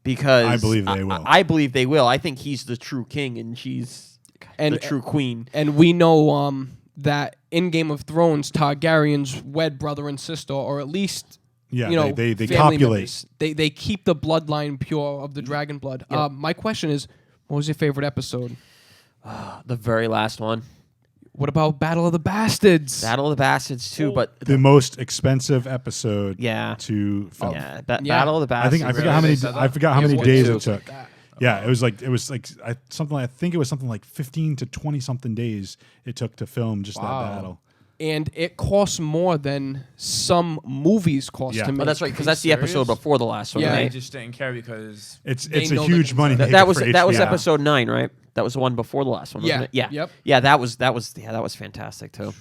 Because I believe they will. I believe they will. I think he's the true king and she's the true queen. And we know that in Game of Thrones, Targaryens wed brother and sister, or at least Yeah, you know they family copulate. members. They keep the bloodline pure of the dragon blood. Yeah. My question is, what was your favorite episode? The very last one. What about Battle of the Bastards? Battle of the Bastards too, but The most expensive episode yeah. to film. Yeah, Yeah. Battle of the I Bastards. think I forgot Really? how many. They said that? I forgot how Yeah, many what days two? it took. Yeah, it was like something. I think it was something like 15 to 20 something days it took to film just Wow. that battle. And it costs more than some movies cost Yeah. to make. Oh, that's right, because Are you that's the episode serious? before the last one, Yeah. I right? just didn't care because It's They a know huge that money it's- maker That was for that was HBO. episode 9, right? That was the one before the last one, wasn't Yeah. it? Yeah. Yep. Yeah, that was fantastic too.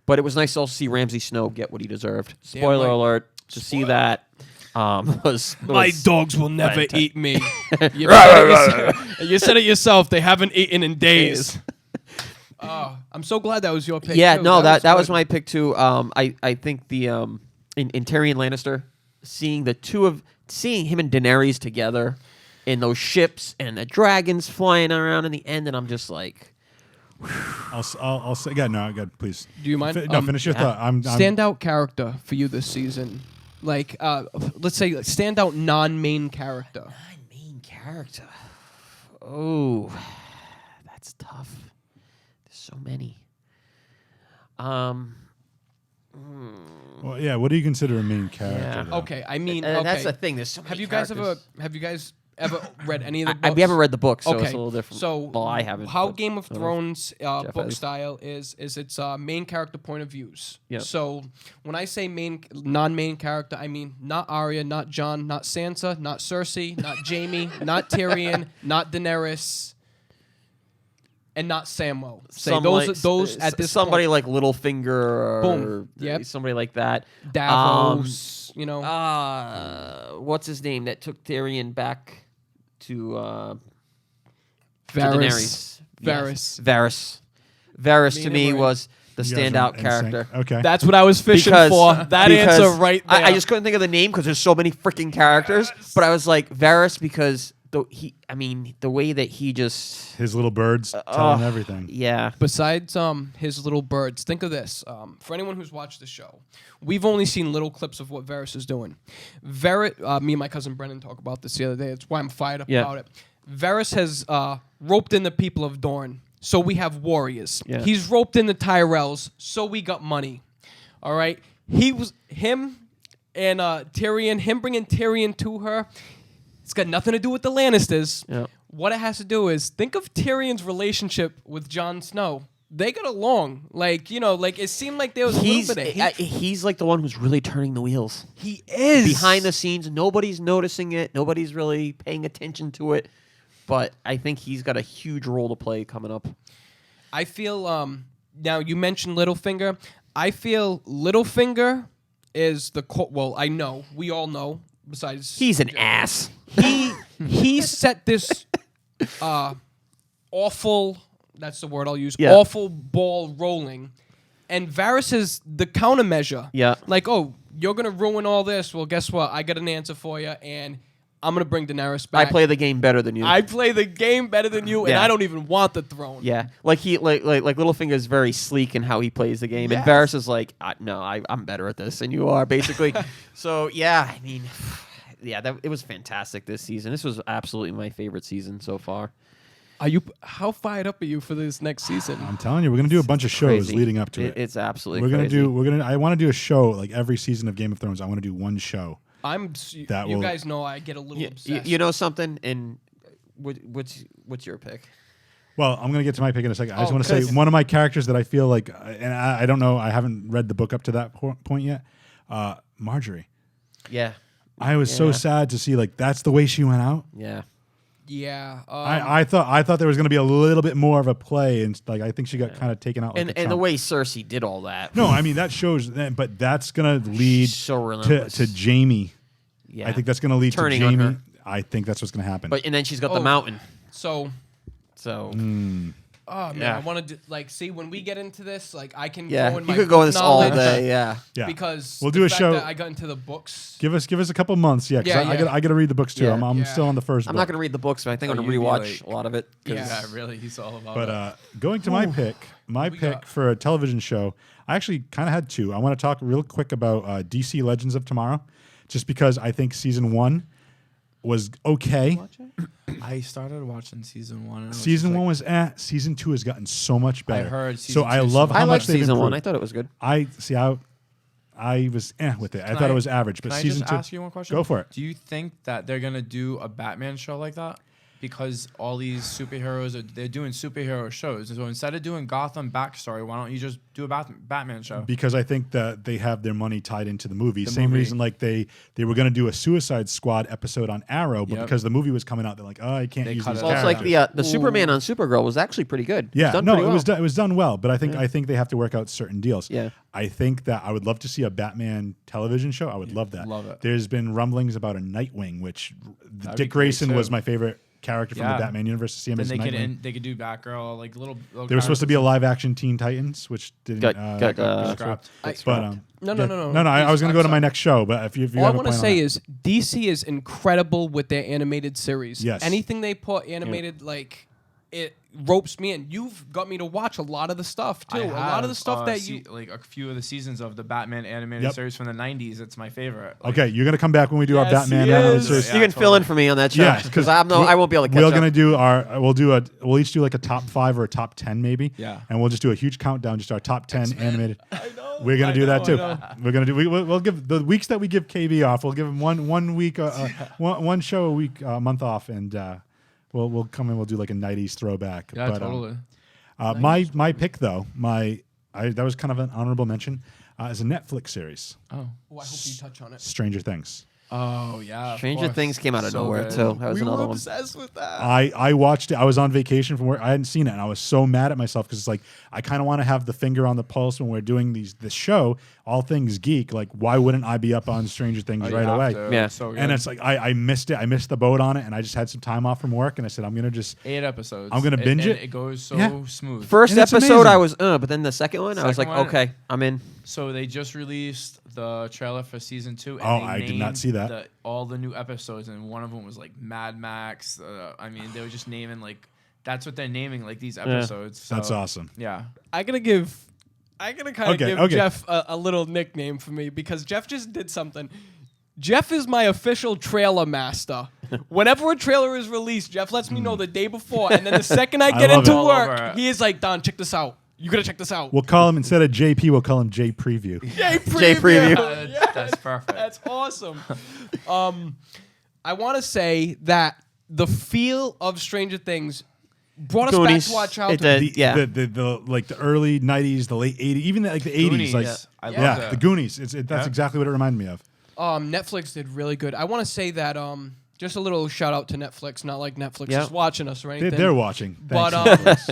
But it was nice to also see Ramsay Snow get what he deserved. Spoiler right. alert, to see that was My dogs will never Fantastic. eat me. You said it yourself. They haven't eaten in days. I'm so glad that was your pick. Yeah, too. no, that was good. my pick too. I think the in Tyrion Lannister, seeing seeing him and Daenerys together in those ships and the dragons flying around in the end, and I'm just like, I'll say. Yeah, no, good. Please. Do you mind? Finish your yeah. thought. I'm Standout character for you this season, like let's say standout non-main character. my main character. Oh, that's tough. There's so many. Well, yeah. What do you consider a main character? Yeah. though? Okay, I mean, And okay. that's the thing. There's so many Have you guys ever read any of the books? we haven't read the book, so Okay, it's a little different. so well, I haven't. How but Game of I don't know. Thrones Jeff book has. style is its main character point of views. Yep. So when I say non-main character, I mean not Arya, not Jon, not Sansa, not Cersei, not Jaime, not Tyrion, not Daenerys, and not Samwell. Say Some those like, at this somebody point. like Littlefinger or Boom. Yep. somebody like that. Davos, you know. What's his name that took Tyrion back to Varys. Daenerys? Varys. Varys. Varys to Me me and was the You guys are standout in sync. character. Okay. That's what I was fishing for. That because answer right there. I just couldn't think of the name because there's so many freaking characters. But I was like Varys because the way that he just His little birds telling everything. yeah. Besides his little birds, think of this. For anyone who's watched the show, we've only seen little clips of what Varys is doing. Me and my cousin Brennan talked about this the other day. That's why I'm fired up Yeah. about it. Varys has roped in the people of Dorne, so we have warriors. Yeah. He's roped in the Tyrells, so we got money. All right? Him and Tyrion, him bringing Tyrion to her, it's got nothing to do with the Lannisters. Yeah. What it has to do is think of Tyrion's relationship with Jon Snow. They got along. It seemed like there was a little bit of hate. He's like the one who's really turning the wheels. He is. Behind the scenes, nobody's noticing it. Nobody's really paying attention to it. But I think he's got a huge role to play coming up. I feel, now you mentioned Littlefinger. I feel Littlefinger is I know. We all know. Besides, He's an ass. he set this awful, that's the word I'll use, Yeah. awful ball rolling. And Varys is the countermeasure. Yeah. Like, oh, you're going to ruin all this. Well, guess what? I got an answer for you, and I'm going to bring Daenerys back. I play the game better than you. I play the game better than you, and Yeah. I don't even want the throne. Yeah, like Littlefinger is very sleek in how he plays the game, and Yes. Varys is like, I'm better at this than you are, basically. So yeah, I mean, yeah, it was fantastic this season. This was absolutely my favorite season so far. How fired up are you for this next season? I'm telling you, we're gonna do a bunch of shows Crazy. leading up to it. It's absolutely We're gonna crazy. do. We're gonna. I want to do a show like every season of Game of Thrones. I want to do one show. That You will- guys know I get a little obsessed. You know something? And what's your pick? Well, I'm gonna get to my pick in a second. I just Oh, want to say 'cause- one of my characters that I feel like, and I don't know. I haven't read the book up to that point yet. Marjorie. Yeah. I was so Yeah. sad to see like that's the way she went out. Yeah. Yeah. I thought there was going to be a little bit more of a play, and like I think she got kind of taken out. Like And a the chump. way Cersei did all that. No, I mean that shows, but that's going to lead So to relentless. Jamie. Yeah. I think that's going to lead Turning to on Jamie. her. I think that's what's going to happen. But and then she's got Oh. the mountain. So, So oh man, Yeah. I want to like see when we get into this. Like, I can yeah, go in you my could go book this all knowledge day. Yeah. yeah, because we'll the do a fact show. that I got into the books. Give us a couple months, yeah. 'Cause Yeah, I yeah. got to read the books too. Yeah. I'm Yeah. still on the first. I'm book. not going to read the books, but I think I'm Oh, going to you'd be rewatch like- a lot of it. 'cause- Yeah. Yeah, really, he's all about But it. going to my pick, we pick got? for a television show, I actually kind of had two. I want to talk real quick about DC Legends of Tomorrow, just because I think season 1 was okay. I started watching season 1. And I was Season just 1 like, was season 2 has gotten so much better. heard so season I 2 love so how I much liked they've season one. improved. I thought it was good. I see. I was with it. I Can thought it I- was average, but Can I season just 2. ask you one question? Go for it. Do you think that they're gonna do a Batman show like that? Because all these superheroes they're doing superhero shows. So instead of doing Gotham backstory, why don't you just do a Batman show? Because I think that they have their money tied into the movie. The Same movie. reason like they were going to do a Suicide Squad episode on Arrow, but Yep. because the movie was coming out, they're like, oh, I can't They use cut these it Well, it's characters. like the Superman on Supergirl was actually pretty good. Yeah, It's done no, pretty it well. was it was done well, but I think they have to work out certain deals. Yeah. I think that I would love to see a Batman television show. I would love that. Love it. There's been rumblings about a Nightwing, which be Dick great, Grayson too. was my favorite character from the Yeah. Batman universe. To see him Then as Nightwing. they could do Batgirl, like little There was supposed to be a live action Teen Titans, which didn't Got scrapped. But No. I was going to go to my I'm next show, but if you All I have a want to plan on say that. is DC is incredible with their animated series. Yes. Anything they put animated, like it ropes me in. You've got me to watch a lot of the stuff too. I A lot of the have, stuff that you. like a few of the seasons of the Batman animated Yep. series from the 90s. It's my favorite. Like, Okay, you're going to come back when we do our Yes, Batman he animated is. series. You can fill in for me on that show. Yes, because I won't be able to catch We're up. gonna do we'll each do like a top 5 or a top 10 maybe. Yeah. And we'll just do a huge countdown, just our top 10 animated. I know. We're gonna I do that know, too. I know. We're gonna do. We'll give the weeks that we give KB off. We'll give him one week, one show a week, month off, and we'll come in. We'll do like a '90s throwback. Yeah, But, totally. My pick though, that was kind of an honorable mention, is a Netflix series, Oh. Oh, I hope you touch on it. Stranger Things. Oh yeah. of Stranger course. Things came out of So nowhere good. too. That was We were another one. obsessed with that. I watched it. I was on vacation from work. I hadn't seen it, and I was so mad at myself because it's like I kind of want to have the finger on the pulse when we're doing this show, all things geek. Like, why wouldn't I be up on Stranger Things Oh, you right have away? to. Yeah. It's so good. And it's like I missed it. I missed the boat on it, and I just had some time off from work, and I said I'm gonna just 8 episodes. I'm gonna binge and it. It goes so Yeah. smooth. First And it's episode, amazing. I was, but then the second one, I was like, Second one- okay, I'm in. So they just released the trailer for season 2. And Oh, they I did not named see that. all the new episodes, and one of them was like Mad Max. I mean, they were just naming like that's what they're naming like these episodes. So, that's awesome. Yeah. I gotta kind of Okay, give okay. Jeff a little nickname for me because Jeff just did something. Jeff is my official trailer master. Whenever a trailer is released, Jeff lets me know the day before, and then the second I get love into it. All work, over it. he is like, "Don, check this out. You gotta check this out." We'll call him instead of JP. We'll call him J Preview. J J Preview. That's perfect. That's awesome. I want to say that the feel of Stranger Things brought us Goonies. back to our It childhood. did. Yeah. The like the early '90s, the late '80s, even like the '80s. Goonies. Like I love yeah, that. the Goonies. That's Yeah. exactly what it reminded me of. Netflix did really good. I want to say that just a little shout out to Netflix. Not like Netflix Yeah. is watching us or anything. They're watching. But Thanks.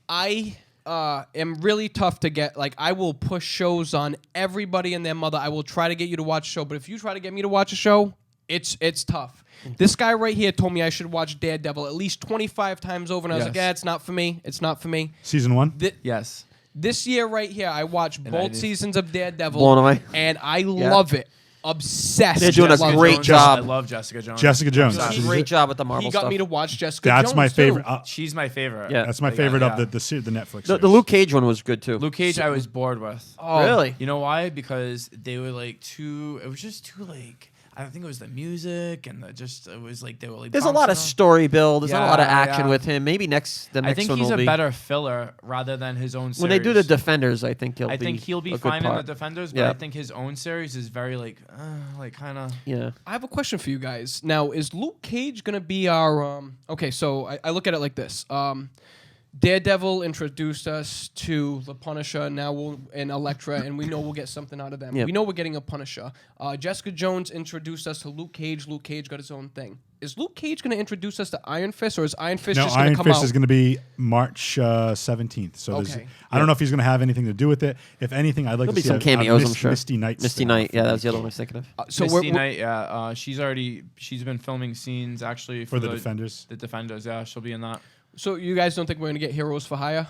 I am really tough to get. Like, I will push shows on everybody and their mother. I will try to get you to watch a show, but if you try to get me to watch a show, it's tough. This guy right here told me I should watch Daredevil at least 25 times over, and I was like, Yes. "Yeah, it's not for me. It's not for me." Season 1. Yes. This year right here, I watched I both did. seasons of Daredevil, Blown away. and I love it. Obsessed. They're doing a with Jessica it. great Jones. job. I love Jessica Jones. Jessica Jones. Obsessed. She's- Great job with the Marvel He got stuff. me to watch Jessica That's Jones my too. favorite. She's my favorite. Yeah. That's my Like, favorite yeah. of the Netflix. The series. Luke Cage one was good too. Luke Cage, I was bored with. Oh, Really? You know why? Because they were like too. It was just too like. I think it was the music and it was like they were like. There's a lot of bouncing around. story build. There's not a lot of Yeah, action yeah. with him. Maybe the next I think one he's will a be better filler rather than his own series. when they do the Defenders. I think I think he'll be a good fine in the part. Defenders, but Yeah. I think his own series is very like kind of. Yeah. I have a question for you guys. Now, is Luke Cage gonna be our? Okay, so I look at it like this. Daredevil introduced us to the Punisher. Now and Elektra, and we know we'll get something out of them. Yep. We know we're getting a Punisher. Jessica Jones introduced us to Luke Cage. Luke Cage got his own thing. Is Luke Cage going to introduce us to Iron Fist, or is Iron Fist No, just going Iron to come Fist out? is going to be March 17th. So Okay. I don't know if he's going to have anything to do with it. If anything, I'd like There'll to be see some cameos, I'm sure. Misty Knight. Misty spin-off Knight. Yeah, for that was the Luke other one I Cage. was thinking of. So Misty we're, Knight, yeah, she's been filming scenes actually For the Defenders. The Defenders, yeah, she'll be in that. so you guys don't think we're going to get Heroes for Hire?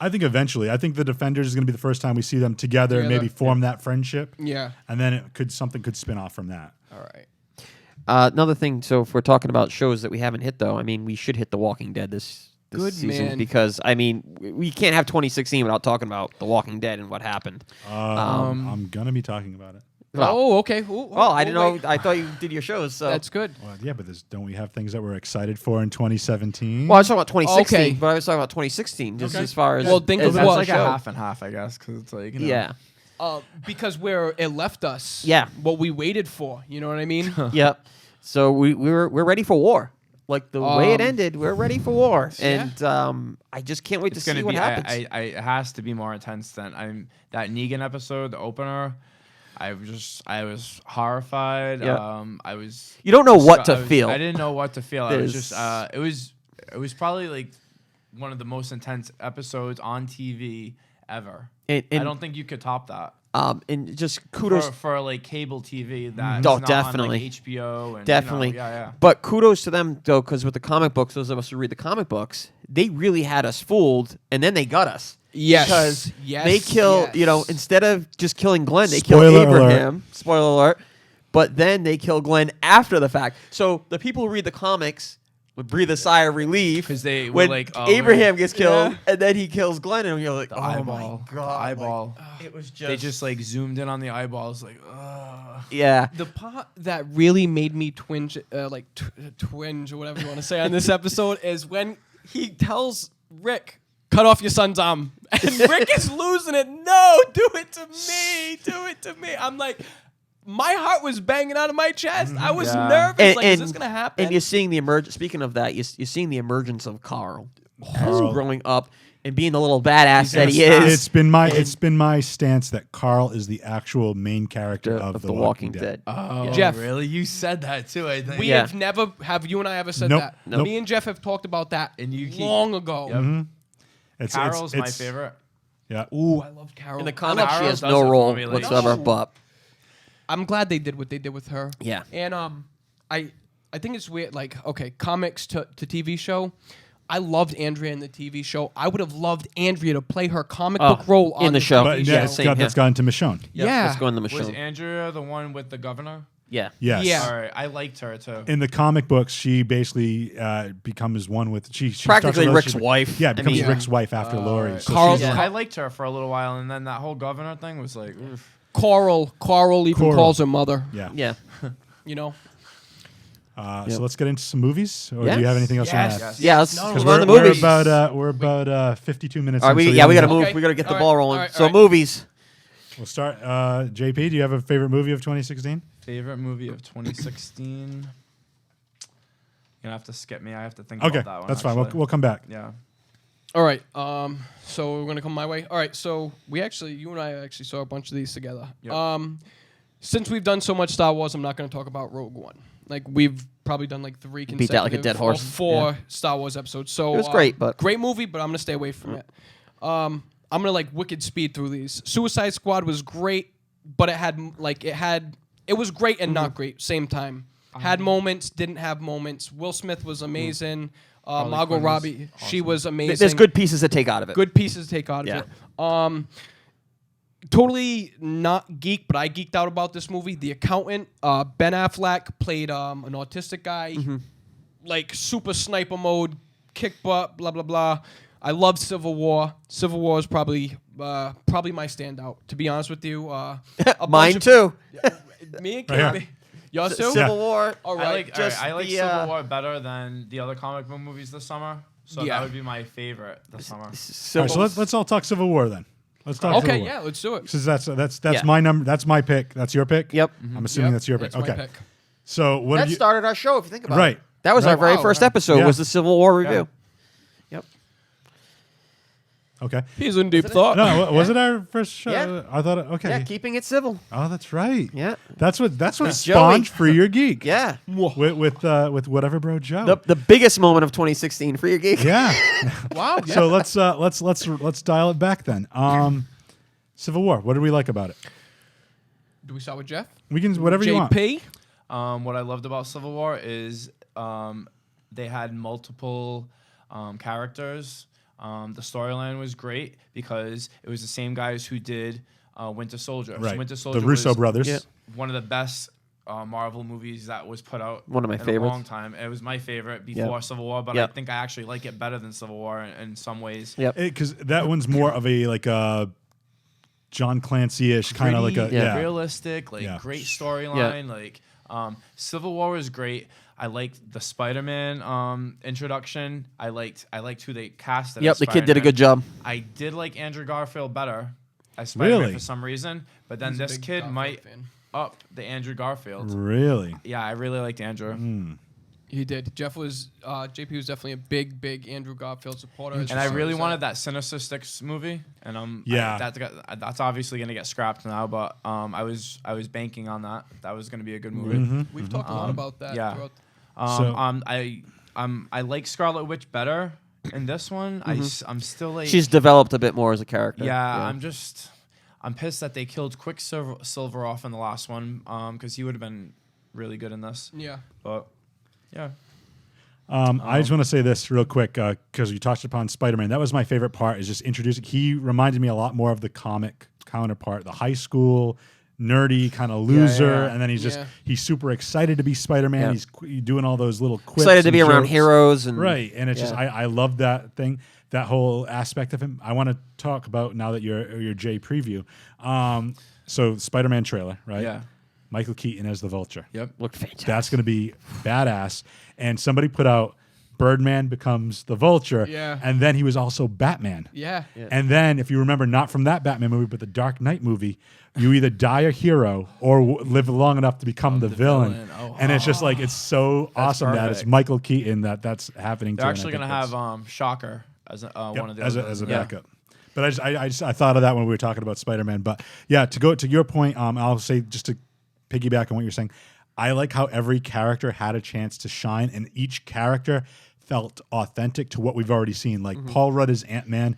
I think eventually. I think the Defenders is going to be the first time we see them together and Together. maybe form that friendship. Yeah. And then something could spin off from that. All right. Another thing. So if we're talking about shows that we haven't hit, though, I mean, we should hit The Walking Dead this Good season man. because I mean, we can't have 2016 without talking about The Walking Dead and what happened. I'm going to be talking about it. Oh, okay. Ooh, Well, I didn't know. wait. I thought you did your shows. So That's good. Well, yeah, but don't we have things that we're excited for in 2017? Well, I was talking about 2016, Okay. but I was talking about 2016 just Okay. as far as. Well, think as of That's what like a show? half and half, I guess, because it's like Yeah. Because it left us. Yeah. What we waited for. You know what I mean? Yep. So we're ready for war. Like the way it Um, ended, we're ready for war, yeah. and I just can't wait It's to see gonna what be. happens. It has to be more intense than that Negan episode, the opener. I was horrified. Yeah. I was. You don't know what to feel. I didn't know what to feel. I was There's- just. It was probably like one of the most intense episodes on TV ever. And- I don't think you could top that. And just kudos. For like cable TV that Oh, not definitely. on like HBO and Definitely. yeah. But kudos to them, though, because with the comic books, those of us who read the comic books, they really had us fooled, and then they got us. Yes. Because Yes, they kill, yes. instead of just killing Glenn, they kill Spoiler Abraham. Spoiler alert. But then they kill Glenn after the fact. So the people who read the comics would breathe a sigh of relief 'Cause they were when like, oh, Abraham gets killed, Yeah. and then he kills Glenn, and you're like, The oh eyeball. my god, The eyeball. Like, it was just They just like zoomed in on the eyeballs, like, ugh. yeah. The part that really made me twinge, twinge or whatever you want to say on this episode is when he tells Rick, "Cut off your son's arm," and Rick is losing it. No, do it to me. Do it to me. I'm like, my heart was banging out of my chest. I was Yeah. nervous. Like, is this gonna happen? And you're seeing the emergence. Speaking of that, you're seeing the emergence of Carl, Carl. growing up and being the little badass that he gonna is. It's been my stance that Carl is the actual main character of The Walking Dead. Oh, Jeff. really? You said that too, I think. we Yeah. have never have you and I ever said Nope. that. Nope. Me and Jeff have talked about that And you keep- long ago. Yep. It's, Carol's my it's- favorite. Yeah. Ooh, I love Carol. In the comics, she Carol has does no it for role me, like- whatsoever. No. But I'm glad they did what they did with her. Yeah. And I think it's weird. Like, okay, comics to TV show. I loved Andrea in the TV show. I would have loved Andrea to play her comic Oh, book role in on the show. But TV yeah, Yeah, it's same got, here. that's gone to Michonne. Yeah. let's go in the Was machine. Andrea the one with the governor? Yeah. Yes. Yeah. All right, I liked her too. In the comic books, she basically becomes one with she Practically starts a Rick's relationship- wife. Yeah, I becomes mean- Rick's wife after Lori. Alright. So Carl- she's- Yeah. I liked her for a little while, and then that whole governor thing was like, oof. Coral even Coral. calls her mother. yeah. Yeah. You know. So Yep. let's get into some movies, or Yes. do you have anything else Yes. you want to add? Yeah. Let's No, go Because on the we're movies. about 52 minutes. All right, in, so we got to only- move. Okay. We got to get the All ball right. rolling. All right. So All right. movies. We'll start. JP, do you have a favorite movie of 2016? Favorite movie of 2016. You're gonna have to skip me. I have to think Okay, about that one. that's fine. actually. We'll come back. Yeah. All right. So we're gonna come my way. All right. So you and I actually saw a bunch of these together. Yep. Since we've done so much Star Wars, I'm not gonna talk about Rogue One. Like we've probably done like 3 consecutive Beat that like a dead or horse. 4 Star Wars episodes. So It was great, but- great movie. But I'm gonna stay away from it. I'm gonna like wicked speed through these. Suicide Squad was great, but it was great and not great same time. Had moments, didn't have moments. Will Smith was amazing. Margot Quinn was Robbie, she awesome. was amazing. There's good pieces to take out of it. Good pieces to take out of Yeah. it. Totally not geek, but I geeked out about this movie. The Accountant. Ben Affleck played an autistic guy, like super sniper mode, kick butt, blah blah blah. I love Civil War. Civil War is probably my standout. To be honest with you, a bunch Mine of- too. Me and Right Kirby. Yours too? Civil War. All right. I like the, Civil War better than the other comic book movies this summer. So Yeah. that would be my favorite this summer. All right, Civil. so let's all talk Civil War then. Let's talk Civil Okay, War. yeah, let's do it. 'Cause that's Yeah. my number. That's my pick. That's your pick. Yep. I'm assuming that's your pick. That's my Okay. pick. So what That have you? started our show. If you think about Right. it, that was our very Wow, first yeah. episode. Yeah. Was the Civil War review? Yep. Okay. He's in deep thought. No, was it our first show? Yeah. I thought. Okay. Yeah, keeping it civil. Oh, that's right. Yeah. That's what Joey. spawned Free Your Geek. Yeah. With whatever bro Joe. The biggest moment of 2016 for your geek. Yeah. Wow. Yeah. So let's dial it back then. Civil War. What did we like about it? Do we start with Jeff? We can whatever you want. JP? What I loved about Civil War is they had multiple characters. The storyline was great because it was the same guys who did Winter Soldier. So Right. Winter Soldier The Russo was brothers. Yeah. one of the best Marvel movies that was put out. One of my in favorites. a long time. It was my favorite before Civil War, but Yeah. I think I actually like it better than Civil War in some ways. Yep. Because that one's more of a like a John Clancy-ish kind of like a Pretty yeah. realistic, like Yeah. great storyline. Like Civil War was great. I liked the Spider-Man introduction. I liked who they casted. Yep. as The kid did a Spider-Man. good job. I did like Andrew Garfield better as Spider-Man Really? for some reason, but then He's a this big kid Garfield might fan. up the Andrew Garfield. Really. Yeah, I really liked Andrew. He did. JP was definitely a big Andrew Garfield supporter. And I really wanted that Sinister Six movie, and Yeah. that's obviously gonna get scrapped now. But I was banking on that. That was gonna be a good movie. We've talked a lot about that. yeah. throughout- So- I like Scarlet Witch better in this one. I'm still like She's developed a bit more as a character. yeah. I'm pissed that they killed Quicksilver off in the last one because he would have been really good in this. Yeah. But yeah. I just want to say this real quick because you touched upon Spider-Man. That was my favorite part. Is just introducing. He reminded me a lot more of the comic counterpart, the high school nerdy kind of loser, yeah. and then he's Yeah. he's super excited to be Spider-Man. Yeah. He's doing all those little quips. Excited to and be around jokes. heroes and Right, and it's just yeah. I love that thing, that whole aspect of him. I want to talk about now that your J preview. So Spider-Man trailer, right? Yeah. Michael Keaton as the Vulture. Yep. looked fantastic. That's going to be badass. And somebody put out Birdman becomes the Vulture. Yeah. And then he was also Batman. Yeah. And then, if you remember, not from that Batman movie, but the Dark Knight movie, you either die a hero or live long enough to become the villain. villain. Oh, and it's just like it's so awesome that it's perfect. Michael Keaton that's happening. They're to, actually gonna have Shocker as one of the as other a yeah. backup. But I thought of that when we were talking about Spider-Man. But yeah, to go to your point, I'll say just to piggyback on what you're saying, I like how every character had a chance to shine, and each character felt authentic to what we've already seen. Like Paul Rudd as Ant-Man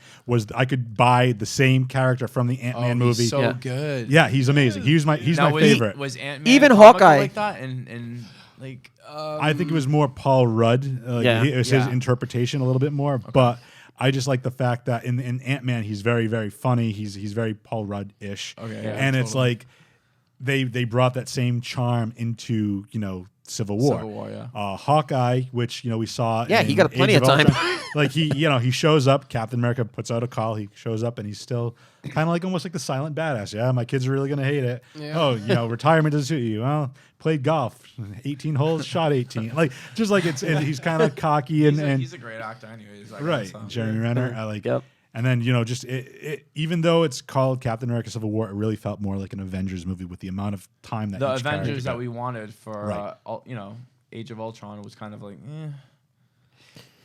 I could buy the same character from the Ant-Man movie. So Yeah. good. Yeah, he's amazing. He's my Now, favorite. Was Ant-Man Even comical Hawkeye. like that and like I think it was more Paul Rudd. Yeah. It was his Yeah. interpretation a little bit more, but I just like the fact that in Ant-Man he's very, very funny. He's very Paul Rudd-ish. Okay, and it's totally. like they brought that same charm into Civil War. Civil War, yeah. Hawkeye, which we saw. Yeah, he in got plenty Age of time. Ultron. Like he shows up. Captain America puts out a call. He shows up and he's still kind of like almost like the silent badass. Yeah, my kids are really gonna hate it. Yeah. Oh, retirement doesn't suit you. Well, played golf, 18 holes, shot 18. Like just like he's kind of cocky and he's a great actor anyways. That right, guy, so. Jeremy Renner. I like. Yep. And then just it even though it's called Captain America: Civil War, it really felt more like an Avengers movie with the amount of time that The each character Avengers that got. we wanted for Right. Age of Ultron was kind of like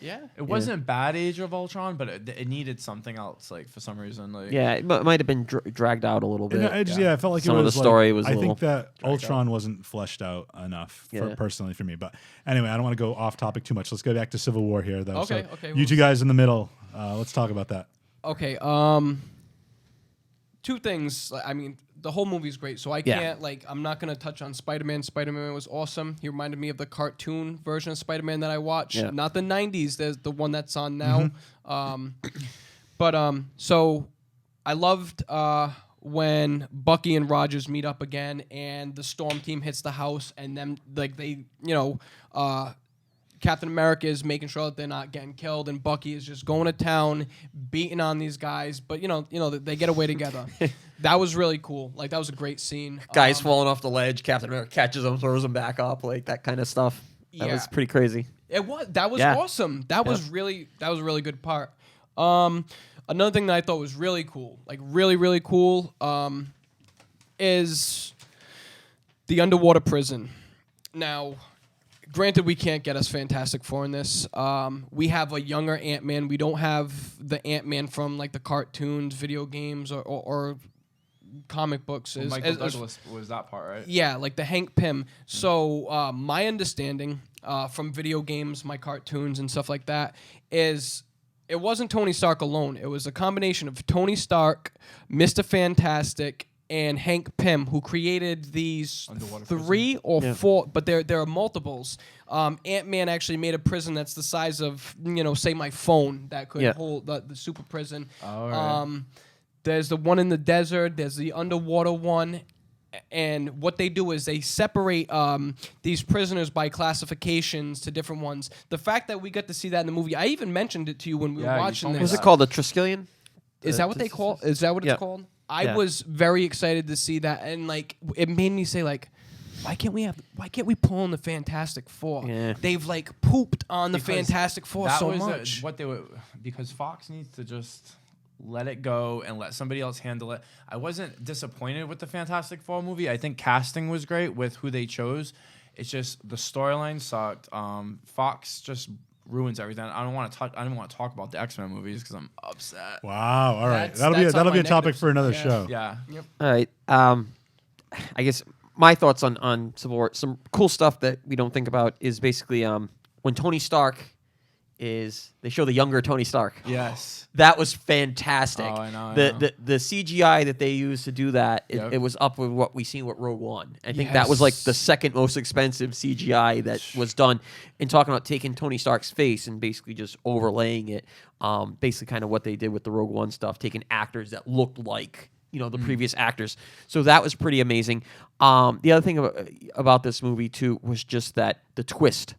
Yeah. it wasn't bad Age of Ultron, but it needed something else like for some reason like Yeah, it might have been dragged out a little bit. I felt like Some it of was the story was a I little think that Ultron wasn't fleshed out enough Yeah. personally for me. But anyway, I don't want to go off topic too much. Let's go back to Civil War here, though. Okay, So okay, You we'll two guys in the middle. Let's talk about that. Okay. Two things. I mean, the whole movie's great, so I Yeah. can't I'm not gonna touch on Spider-Man. Spider-Man was awesome. He reminded me of the cartoon version of Spider-Man that I watched, Yeah. not the '90s. There's the one that's on now. So I loved when Bucky and Rogers meet up again, and the Storm team hits the house, and then they Captain America is making sure that they're not getting killed, and Bucky is just going to town, beating on these guys. But they get away together. That was really cool. Like that was a great scene. Guys falling off the ledge. Captain America catches them, throws them back up, like that kind of stuff. That was pretty crazy. It was. That was Yeah. awesome. That was a really good part. Another thing that I thought was really cool, like really cool, is the underwater prison. Now, granted, we can't get us Fantastic Four in this. We have a younger Ant-Man. We don't have the Ant-Man from like the cartoons, video games, or comic books. Well, Michael Douglas was that part, right? Yeah, like the Hank Pym. So my understanding from video games, my cartoons and stuff like that is it wasn't Tony Stark alone. It was a combination of Tony Stark, Mr. Fantastic, and Hank Pym, who created these Underwater three or four, but there are multiples. Ant-Man actually made a prison that's the size of, say my phone that could hold the super prison. All right. There's the one in the desert. There's the underwater one. And what they do is they separate these prisoners by classifications to different ones. The fact that we got to see that in the movie, I even mentioned it to you when we Yeah, were you watching told me this. Was it called the Triskelion? Is that what they call? Is that what it's called? I Yeah. was very excited to see that, and like it made me say like, why can't we pull in the Fantastic Four? Yeah. They've like pooped on the Because Fantastic Four that so was much. what they were, because Fox needs to just let it go and let somebody else handle it. I wasn't disappointed with the Fantastic Four movie. I think casting was great with who they chose. It's just the storyline sucked. Fox just ruins everything. I don't want to talk about the X-Men movies because I'm upset. Wow. All right. That's That'll on be my a topic negatives. for another Yeah. show. Yeah. All right. I guess my thoughts on Civil War. Some cool stuff that we don't think about is basically when Tony Stark they show the younger Tony Stark. Yes. That was fantastic. Oh, I know, I know. The CGI that they used to do that, Yep. it was up with what we seen with Rogue One. I think that was like the second most expensive CGI that was done. And talking about taking Tony Stark's face and basically just overlaying it, basically kind of what they did with the Rogue One stuff, taking actors that looked like the previous actors. So that was pretty amazing. The other thing about this movie too was just that the twist.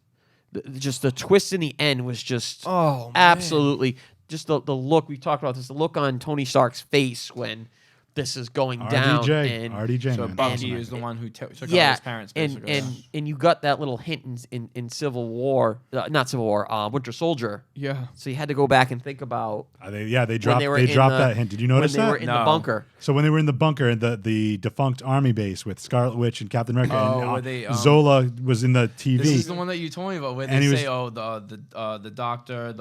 Just the twist in the end was just absolutely just the look we talked about this, the look on Tony Stark's face when this is going down. And RDJ. So man. Bucky is the one who took out yeah, his parents. and Basically. and you got that little hint in Civil War, not Civil War, Winter Soldier. Yeah. So you had to go back and think about They dropped they were they in dropped the- that hint. Did you notice when they that? were in the No. bunker. So when they were in the bunker in the defunct army base with Scarlet Witch and Captain America, and where they, Zola was in the TV. This is the one that you told me about, where And they he say, was- the doctor,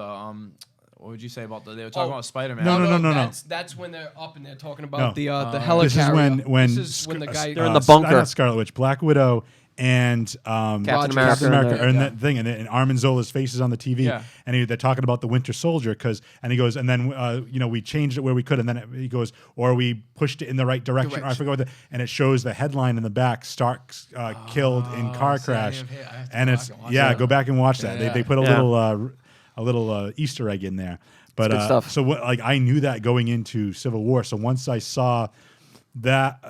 what would you say about they were talking about Spider-Man? No. That's when they're up and they're talking about No. the This helicarrier. is when This is when the guy They're in the bunker. Not Scarlet Witch, Black Widow, and Captain Captain America. America are in Yeah. that thing, and Armin Zola's face is on the TV, Yeah. and they're talking about the Winter Soldier and he goes, and then we changed it where we could, and then he goes, or we pushed it in the right direction. Or I forgot and it shows the headline in the back: Stark killed in car see, I crash, didn't I have to and go it's back and watch that. go back and watch that. Yeah. They put a little Easter egg in there. But good stuff. so I knew that going into Civil War. So once I saw that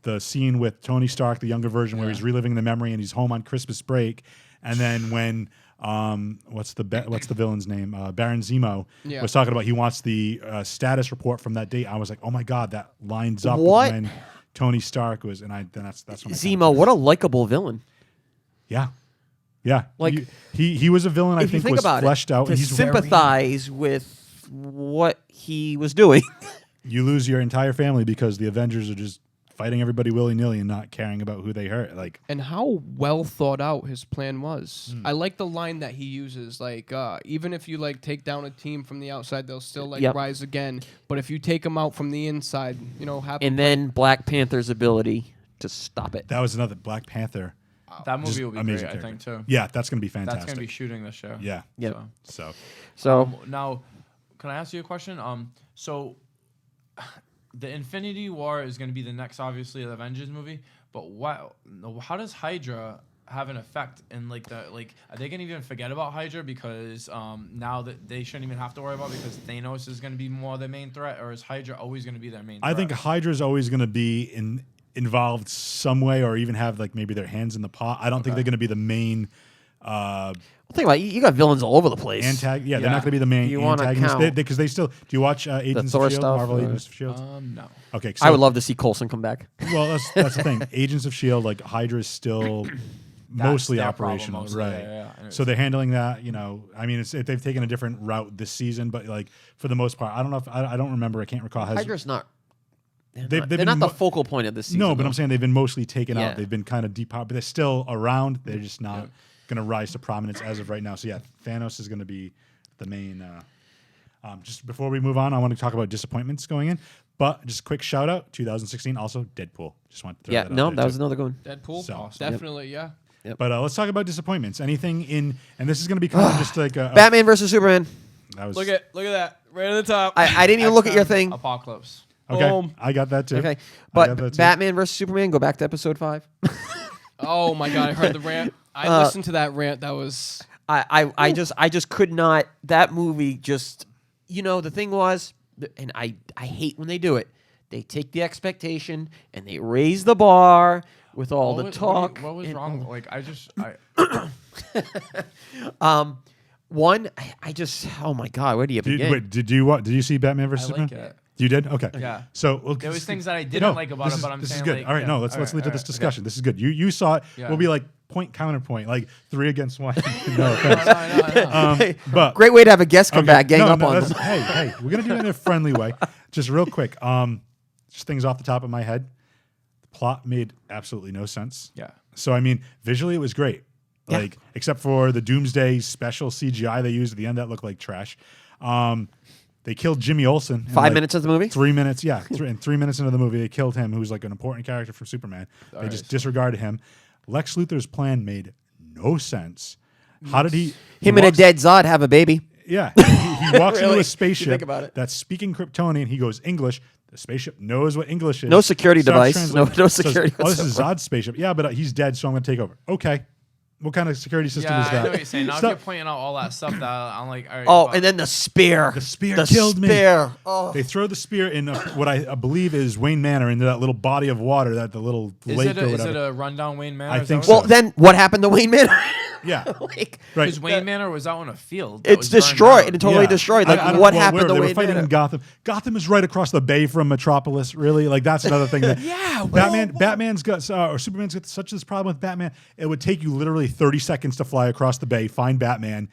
the scene with Tony Stark, the younger version, where he's reliving the memory and he's home on Christmas break, and then when what's the villain's name? Baron Zemo was talking about he wants the status report from that date. I was like, oh my god, that lines up What? with when Tony Stark was, and that's when I Zemo, what a likable villain. Yeah, Like, he was a villain. I If you think think was about fleshed it, out. to And he's very, sympathize with what he was doing. you lose your entire family because the Avengers are just fighting everybody willy-nilly and not caring about who they hurt. Like, And how well thought out his plan was. I like the line that he uses, like, even if you like take down a team from the outside, they'll still like Yep. rise again. But if you take them out from the inside, have And then Black Panther's ability to stop it. that was another Black Panther. That Just movie will be amazing great, I character. think, too. Yeah, that's going to be fantastic. That's going to be shooting this show. Yeah. Yep. So. So So Now, can I ask you a question? So the Infinity War is going to be the next, obviously, Avengers movie. But how does Hydra have an effect in are they going to even forget about Hydra because now that they shouldn't even have to worry about it because Thanos is going to be more their main threat, or is Hydra always going to be their main? I threat? think Hydra's always going to be involved some way, or even have like maybe their hands in the pot. I don't think they're going to be the main Think about it. You got villains all over the place. Yeah, they're Yeah. not going to be the main You wanna antagonists count because they still. Do you watch Agents Thor of Shield? stuff, Marvel or- Agents of Shield. No. Okay, so, I would love to see Coulson come back. Well, that's the thing. Agents of Shield, like Hydra, is still mostly their problem operational, mostly, right? yeah. So they're handling that. I mean, they've taken a different route this season, but like for the most part, I don't know if I don't remember. I can't recall. Hydra's not. They've They're been not the mo- focal point of this season. No, but though. I'm saying they've been mostly taken Yeah. out. They've been kind of deep, but they're still around. They're just not going to rise to prominence as of right now. So yeah, Thanos is going to be the main. Just before we move on, I want to talk about disappointments going in. But just a quick shout out, 2016, also Deadpool. Just want to throw Yeah, that no, out there that was too. another good one. Deadpool, So- definitely, yeah. But let's talk about disappointments. Anything in, and this is going to be kind of just like a Batman versus Superman. That was, Look at that, right at the top. I didn't even look at your X-Men thing. Apocalypse. okay. Boom. I got that too. Okay, I got but that too. Batman versus Superman. Go back to episode 5. Oh my god, I heard the rant. I listened to that rant. That was I just could not. That movie just, the thing was, and I hate when they do it. They take the expectation and they raise the bar with all the talk. What was and wrong? all- Like I I just, oh my god, where do you begin? Did you see Batman versus I like Superman? it. You did? Okay. Yeah. So There was things that I didn't like about this it, is- but I'm this saying, is good. like, all right, yeah. no, let's All lead to right, this okay. discussion. This is good. You saw it. Yeah. We'll be like point counterpoint, like 3 against 1. no No, offense. I know. But Great way to have a guest come back, gang no, up no, on that's- them. Hey, we're gonna do it in a friendly way. Just real quick. Just things off the top of my head. The plot made absolutely no sense. Yeah. So I mean, visually it was great. Yeah. Like except for the Doomsday special CGI they used at the end that looked like trash. They killed Jimmy Olsen. in 5 like minutes of the movie. 3 minutes, yeah. In 3 minutes into the movie, they killed him, who's like an important character from Superman. They just disregarded him. Lex Luthor's plan made no sense. How did he? Him he and a walks- dead Zod have a baby. Yeah, he walks into Really? a spaceship You think about it. that's speaking Kryptonian. He goes English. The spaceship knows what English is. No security Starts device. translating. No Says, security oh, this is whatsoever." Zod's spaceship. Yeah, but he's dead, so I'm going to take over. Okay. What kind of security system Yeah, is that? I know what you're saying. Now if Stop. you're pointing out all that stuff, that I'm like, all right. Oh, fuck. and then the spear. The spear killed me. spear. Oh. They throw the spear in what I believe is Wayne Manor into that little body of water, that the little is lake it or is whatever. it a rundown Wayne Manor? I Is that think what so. Well, then what happened to Wayne Manor? Yeah, like, right. Because Wayne Manor was out in a field. that it's was burned destroyed. down. It totally Yeah. destroyed. Like, I don't- what well, happened where? to They were Wayne fighting Manor? in Gotham. Gotham is right across the bay from Metropolis. Really, like that's another thing. That Yeah, Batman's got or Superman's got such this problem with Batman. It would take you literally 30 seconds to fly across the bay, find Batman,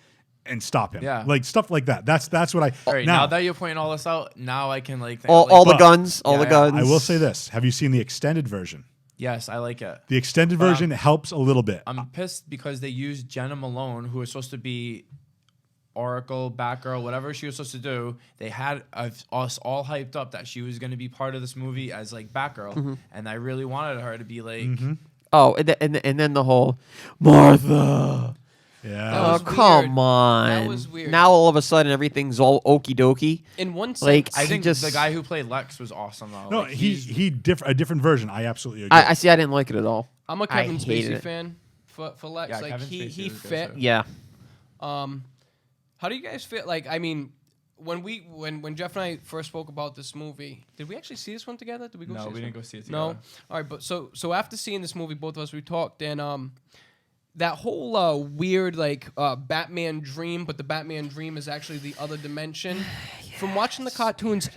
and stop him. Yeah. like stuff like that. That's what I. All right, now that you're pointing all this out, now I can like. Think, all like, the but- guns. All Yeah, the yeah. guns. I will say this: have you seen the extended version? Yes, I like it. The extended version helps a little bit. I'm pissed because they used Jenna Malone, who was supposed to be Oracle, Batgirl, whatever she was supposed to do. They had us all hyped up that she was going to be part of this movie as like Batgirl, Mm-hmm. and I really wanted her to be like. Oh, and then the whole Martha. Yeah, That Oh, was come weird. on. That was weird. Now all of a sudden everything's all okie dokie. In one sense, Like, I He think just- the guy who played Lex was awesome though. no, Like, a different version. I absolutely agree. I see. I didn't like it at all. I'm a I Kevin hated Spacey it. fan for Lex. Yeah, like Kevin he Spacey was good, fit. too. Yeah. How do you guys feel? Like, I mean, when Jeff and I first spoke about this movie, did we actually see this one together? Did we go? No, see we this didn't one? go see it No. together. All right, but so after seeing this movie, both of us we talked, and that whole weird Batman dream, but the Batman dream is actually the other dimension. From watching the cartoons,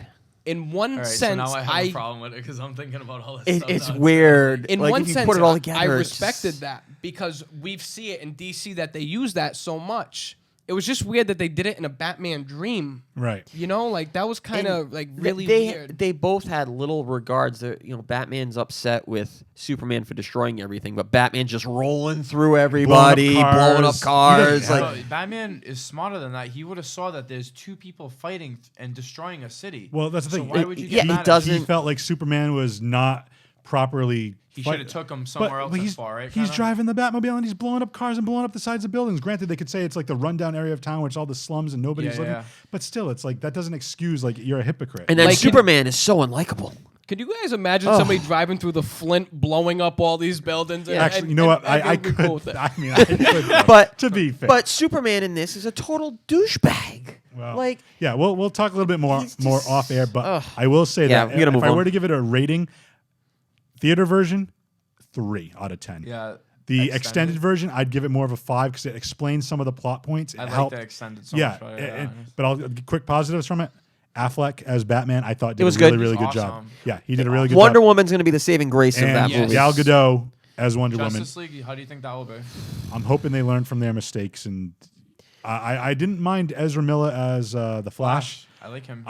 in one All right, so sense, now I have a problem with it because I'm thinking about all this stuff. It's now. weird. in Like, one if you sense, put it all I together, it's respected just- that because we see it in DC that they use that so much. It was just weird that they did it in a Batman dream. right. You know, like that was kind of like really they, weird. They both had little regards. That Batman's upset with Superman for destroying everything, but Batman's just rolling through everybody, blowing up cars. He Like, doesn't No, Batman is smarter than that. He would have saw that there's two people fighting and destroying a city. Well, that's the So thing. why would you yeah, get he mad at doesn't- He felt like Superman was not properly. He should have took him somewhere else he's, as far, right? He's kinda? driving the Batmobile and he's blowing up cars and blowing up the sides of buildings. Granted, they could say it's like the rundown area of town where it's all the slums and nobody's Yeah, living. yeah. But still, it's like that doesn't excuse like you're a hypocrite. and then Like- Superman is so unlikable. Could you guys imagine somebody driving through the Flint, blowing up all these buildings? And, Actually, and- you know what? and I be could. cool with it? I mean, I could. But to be fair, But Superman in this is a total douchebag. Well, Like, yeah, we'll talk a little bit more He's just- off air. But Ugh. I will say Yeah, that we gotta if move I on. were to give it a rating, theater version, 3 out of 10. Yeah. The extended version, I'd give it more of a 5 because it explains some of the plot points. It I like helped. the extended so Yeah, much better. but I'll quick positives from it. Affleck as Batman, I thought did It was a really, good. really He's good job. awesome. Yeah, he did a really good Wonder job. Woman's going to be the saving grace of that And movie. Gal Gadot as Wonder Woman. Justice League, how do you think that will be? I'm hoping they learn from their mistakes. And I didn't mind Ezra Miller as the Flash. I like him.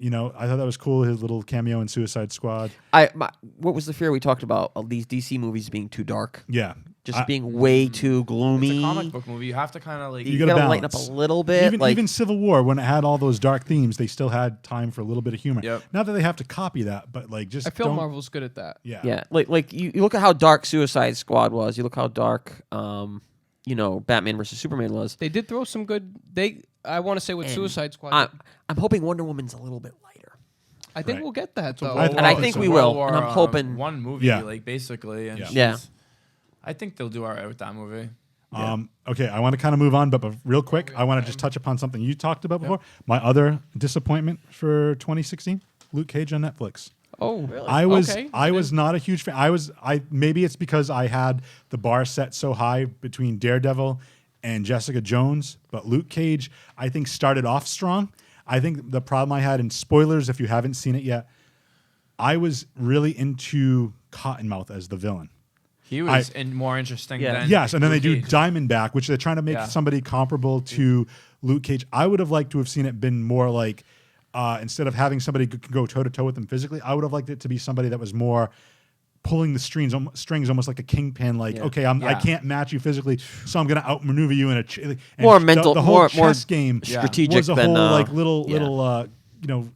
You know, I thought that was cool. His little cameo in Suicide Squad. What was the fear we talked about? These DC movies being too dark, Yeah, just being way too gloomy. It's a comic book movie. You have to kind of like. You You gotta gotta lighten up balance. a little bit. even Civil War, when it had all those dark themes, they still had time for a little bit of humor. Yep. Not that they have to copy that, but like just I feel don't- Marvel's good at that. Yeah, yeah, like you look at how dark Suicide Squad was. You look how dark, Batman versus Superman was. They did throw some good. I want to say with And Suicide Squad. I'm hoping Wonder Woman's a little bit lighter. I think Right. we'll get that though. World And I War- think it's a we World will, and I'm War, hoping- one movie, Yeah. like basically, and Yeah. she's- Yeah. I think they'll do all right with that movie. Okay, I want to kind of move on, but real quick, I want to just touch upon something you talked about before. My other disappointment for 2016, Luke Cage on Netflix. Oh, I was Okay. I was not a huge fan. I maybe it's because I had the bar set so high between Daredevil and Jessica Jones, but Luke Cage I think started off strong. I think the problem I had, and spoilers if you haven't seen it yet, I was really into Cottonmouth as the villain. He was more interesting Yeah. than Yes, and then Luke they do Cage. Diamondback, which they're trying to make Yeah. somebody comparable to Luke Cage. I would have liked to have seen it been more like instead of having somebody go toe to toe with them physically, I would have liked it to be somebody that was more pulling the strings almost like a kingpin. Like, Yeah. okay, I Yeah. can't match you physically, so I'm going to outmaneuver you in a and More mental- The whole more chess game strategic was a than, whole like little yeah.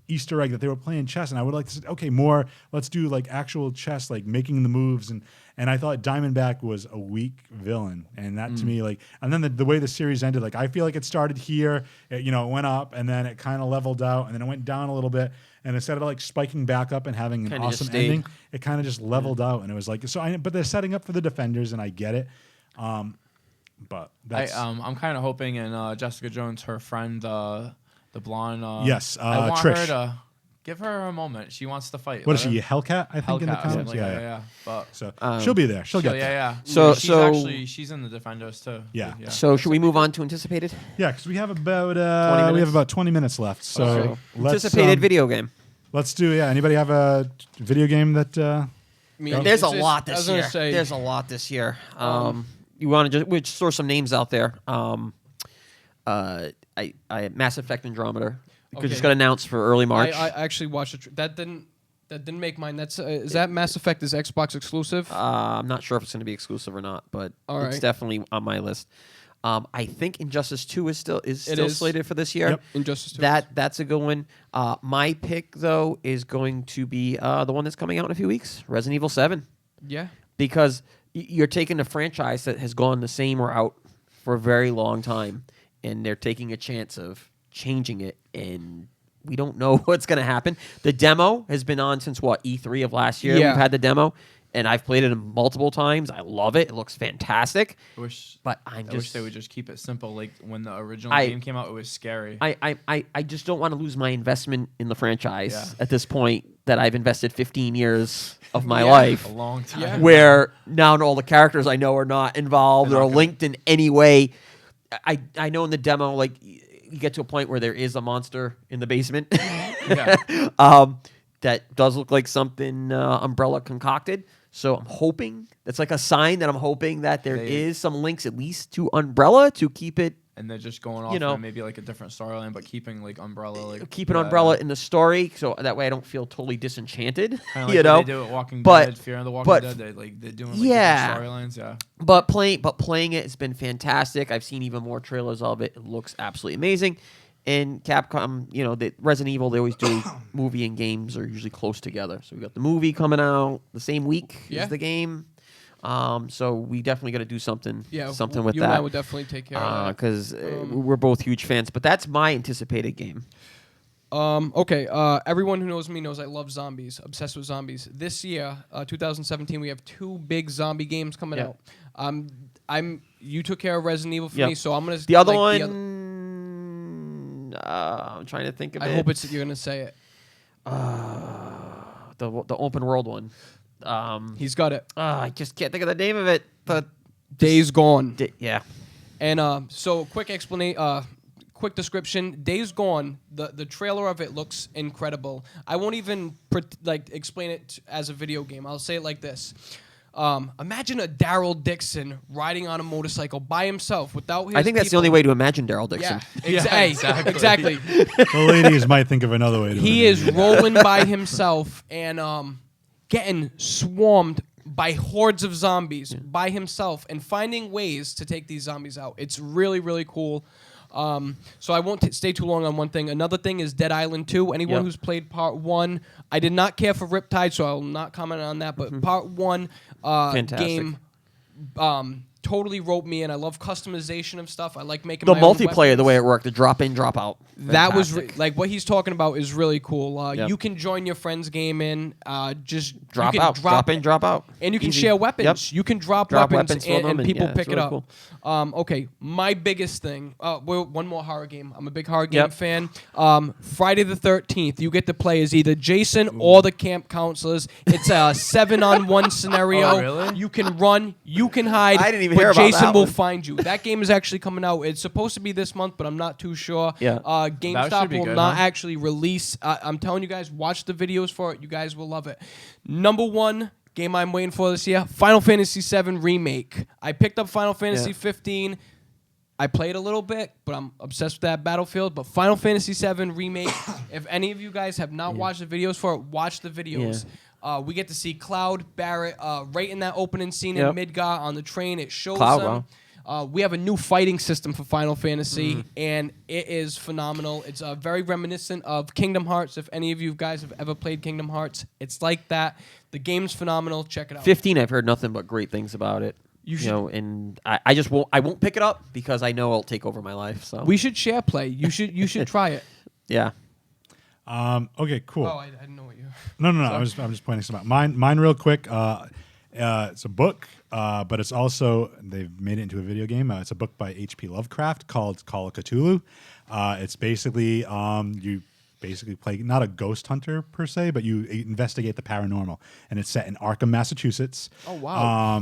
Easter egg that they were playing chess, and I would like to say, okay, more. Let's do like actual chess, like making the moves, and I thought Diamondback was a weak villain, and that to me and then the way the series ended, like I feel like it started here, it went up, and then it kind of leveled out, and then it went down a little bit, and instead of like spiking back up and having an Kinda just awesome stayed. ending, it kind of just leveled out, and it was like but they're setting up for the Defenders, and I get it, but that's I'm kind of hoping in Jessica Jones, her friend, the blonde. Yes, I want Trish. her to give her a moment. She wants to fight. what is Let she, her- Hellcat? I think in the Hellcat or comics, something like that, yeah. But So she'll be there. She'll get there. yeah. So- she's so- actually she's in the Defenders too. Yeah. So should we move on to anticipated? Yeah, because we have about 20 minutes? 20 minutes left. So Okay. let's, Anticipated video game. Let's do. Yeah. Anybody have a video game that? I mean, There's a it's- lot I was this gonna year. say- There's a lot this year. You want to we just throw some names out there. Mass Effect Andromeda. Okay. Just got announced for early March. I actually watched it. That didn't make mine. That's is that Mass Effect is Xbox exclusive? I'm not sure if it's going to be exclusive or not, but All it's right. definitely on my list. I think Injustice 2 is still is. slated for this year. Yep. Injustice 2. That's a good one. My pick though is going to be the one that's coming out in a few weeks, Resident Evil 7, Yeah. because you're taking a franchise that has gone the same route for a very long time, and they're taking a chance of changing it, and we don't know what's going to happen. The demo has been on since E3 of last year. Yeah. We've had the demo, and I've played it multiple times. I love it. It looks fantastic. I wish. But I wish they would just keep it simple. Like when the original I- game came out, it was scary. I just don't want to lose my investment in the franchise Yeah. at this point that I've invested 15 years of my Yeah. life. a long time. Yeah. Where now all the characters I know are not involved They're or not gonna- linked in any way. I know in the demo, like you get to a point where there is a monster in the basement Yeah. that does look like something Umbrella concocted. So I'm hoping that's like a sign that I'm hoping that there They- is some links at least to Umbrella to keep it And they're just going off You know. on maybe like a different storyline, but keeping like Umbrella, like keeping Umbrella in the story, so that way I don't feel totally disenchanted. Kind of like you know, what they do at Walking But- Dead, Fear of the Walking but- Dead. They're doing like Yeah. different storylines. Yeah. But playing it has been fantastic. I've seen even more trailers of it. It looks absolutely amazing. And Capcom, the Resident Evil, they always do movie and games are usually close together. So we got the movie coming out the same week Yeah. as the game. So we definitely got to do something with you and I that would definitely take care of that. because we're both huge fans. But that's my anticipated game. Okay. Everyone who knows me knows I love zombies. Obsessed with zombies. This year, 2017, we have 2 big zombie games coming Yeah. out. You took care of Resident Evil for Yep. me, so I'm gonna. The other like, one, I'm trying to think of I it. hope you're gonna say it. The open world one. He's got it. I just can't think of the name of it. The Days Gone. yeah. And so quick explanation. Quick description. Days Gone. The trailer of it looks incredible. I won't even explain it as a video game. I'll say it like this. Imagine a Daryl Dixon riding on a motorcycle by himself without his. I think that's the only way to imagine Daryl Dixon. Yeah, exactly. The ladies might think of another way to He imagine is rolling by himself and getting swarmed by hordes of zombies by himself and finding ways to take these zombies out. It's really, really cool. So I won't stay too long on one thing. Another thing is Dead Island 2. Anyone who's played Part 1, I did not care for Riptide, so I will not comment on that. But Part 1 Fantastic. game totally roped me in. I love customization of stuff. I like making The my own multiplayer, the weapons. way it worked, the drop in, drop out. That was Fantastic. what he's talking about is really cool. Yep. You can join your friend's game in, just drop you can out, drop in, drop out, and you can Easy. share weapons. Yep. You can drop Drop weapons, weapons for and, them, and and people yeah, pick it's it really up. Okay, my biggest thing. One more horror game. I'm a big horror game Yep. fan. Friday the 13th. You get to play as either Jason or the camp counselors. It's a 7-on-1 scenario. Oh, really? You can run. You can hide. I didn't even but hear about Jason that will one. find you. That game is actually coming out. It's supposed to be this month, but I'm not too sure. Yeah. That GameStop should be will good, not huh? actually release. I'm telling you guys, watch the videos for it. You guys will love it. Number one game I'm waiting for this year, Final Fantasy VII Remake. I picked up Final Fantasy Yeah. 15. I played a little bit, but I'm obsessed with that Battlefield. But Final Fantasy VII Remake, if any of you guys have not watched the videos for it, watch the videos. We get to see Cloud, Barrett, right in that opening scene Yep. in Midgar on the train. It shows Cloud, them. We have a new fighting system for Final Fantasy, and it is phenomenal. It's very reminiscent of Kingdom Hearts. If any of you guys have ever played Kingdom Hearts, it's like that. The game's phenomenal. Check it out. 15, I've heard nothing but great things about it. You You know, and I just won't. I won't pick it up because I know it'll take over my life. So We should share play. You should try it. yeah. Okay, cool. Oh, I didn't know what you. No. I'm just pointing some out. Mine, real quick. It's a book, but it's also they've made it into a video game. It's a book by H.P. Lovecraft called Call of Cthulhu. It's basically you basically play not a ghost hunter per se, but you investigate the paranormal, and it's set in Arkham, Massachusetts. Oh, wow.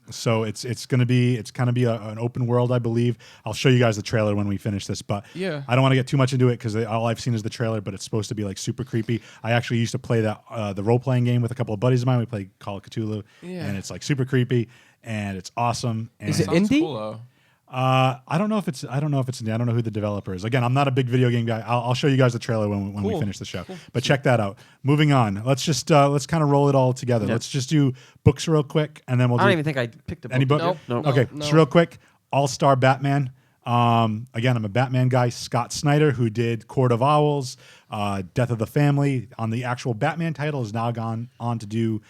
So it's kind of be an open world, I believe. I'll show you guys the trailer when we finish this, but Yeah. I don't want to get too much into it because all I've seen is the trailer. But it's supposed to be like super creepy. I actually used to play that the role playing game with a couple of buddies of mine. We played Call of Cthulhu, Yeah. and it's like super creepy and it's awesome. And Is it Sounds indie? cool, though. I don't know if it's I don't know who the developer is. Again, I'm not a big video game guy. I'll show you guys the trailer when we Cool. finish the show. But check that out. Moving on. Let's just let's kind of roll it all together. Yeah. Let's just do books real quick, and then we'll I do don't even think I picked a book. any book. Nope. Nope. Okay, No. just real quick. All-Star Batman. Again, I'm a Batman guy. Scott Snyder, who did Court of Owls, Death of the Family, on the actual Batman title, has now gone on to do,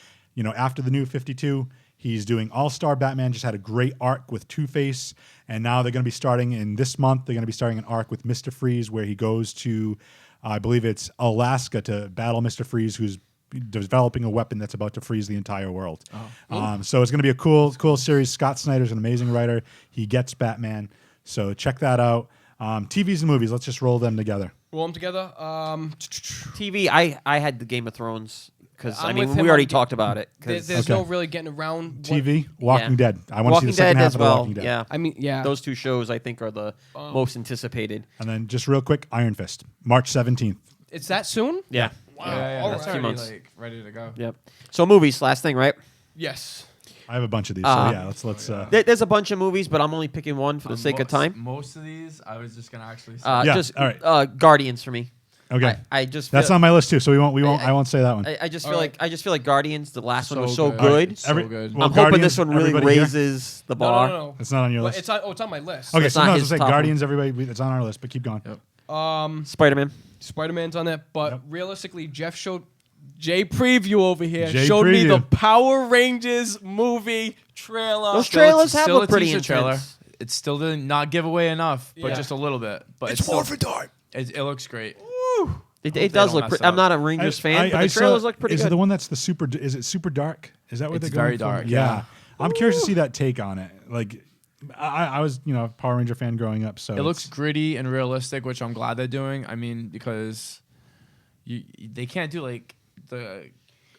after the new 52, he's doing All-Star Batman. Just had a great arc with Two-Face, and now they're going to be starting in this month. They're going to be starting an arc with Mr. Freeze, where he goes to, I believe it's Alaska, to battle Mr. Freeze, who's developing a weapon that's about to freeze the entire world. So it's going to be a cool series. Scott Snyder's an amazing writer. He gets Batman. So check that out. TVs and movies, let's just roll them together. Roll them together. TV. I had the Game of Thrones because I'm I mean with him we already on talked about it. 'cause There's Okay. no really getting around. TV, Walking Yeah. Dead. I want to see Walking the second Dead half as of The well. Walking Dead. Yeah. I mean, yeah. Those two shows I think are the most anticipated. And then just real quick, Iron Fist, March 17th. It's that soon? Yeah. Yeah, All that's right. already months. ready to go. Yep. So movies, last thing, right? Yes. I have a bunch of these. So yeah, let's There's a bunch of movies, but I'm only picking one for the sake of time. Most of these, I was just gonna actually say. Yeah, Just all right. Guardians for me. okay. I just That's feel, on my list too, so I won't say that one. I just All feel right. like Guardians. The last one was So so good. good. So good. well, I'm hoping Guardians, this one really everybody here? raises the No, bar. no. It's not on your But list. it's on my list. Okay, It's so not no, I was his gonna say top one. Guardians. Everybody, it's on our list, but keep going. Yep. Spider-Man. Spider-Man's on that, but Yep. realistically, Jeff showed Jay Preview over here Jay showed me the Preview. Power Rangers movie trailer. Those Still, trailers it's have still looked a pretty teaser intense. trailer. It still did not give away enough, but Yeah. just a little bit. But it's still, time. it looks great. It they does don't look. mess I'm up. not a Rangers fan, but the trailers look pretty is good. it the one that's the super? Is it super dark? Is that what It's they're going very for? dark, Yeah. yeah. I'm curious to see that take on it. Like, I was a Power Ranger fan growing up, so It looks gritty and realistic, which I'm glad they're doing. I mean, because they can't do like the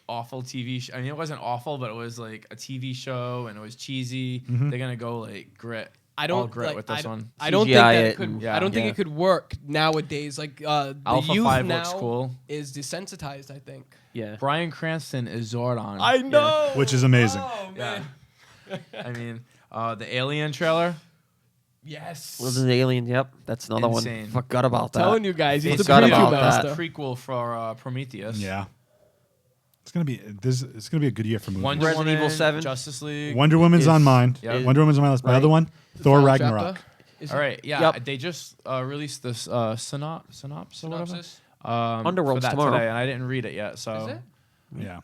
awful TV. I mean, it wasn't awful, but it was like a TV show, and it was cheesy. Mm-hmm. They're gonna go like grit. I all don't grit like, with this one. I don't think CGI that it it could. and- I don't think Yeah. it could work nowadays. Like the Alpha youth 5 now looks cool. is desensitized. I think. Yeah. Bryan Cranston is Zordon. I know, Which is amazing. Oh, Yeah. man. I mean, the Alien trailer. Yes. Was an alien? Yep, that's another Insane. one. Forgot about that. Telling you guys, he's the Forgot preview about master. that. Prequel for Prometheus. Yeah. It's gonna be it's gonna be a good year for movies. Wonder Resident Woman, Evil 7. Justice League. Wonder Woman's is- on mine. Yeah. Wonder Woman's on my list. My Right. other one, Thor Final Ragnarok. chapter? Is All it right, yeah, Yep. they just released this synopsis or whatever. synopsis? Underworld's for that tomorrow. today, and I didn't read it yet. So Is it? Yeah,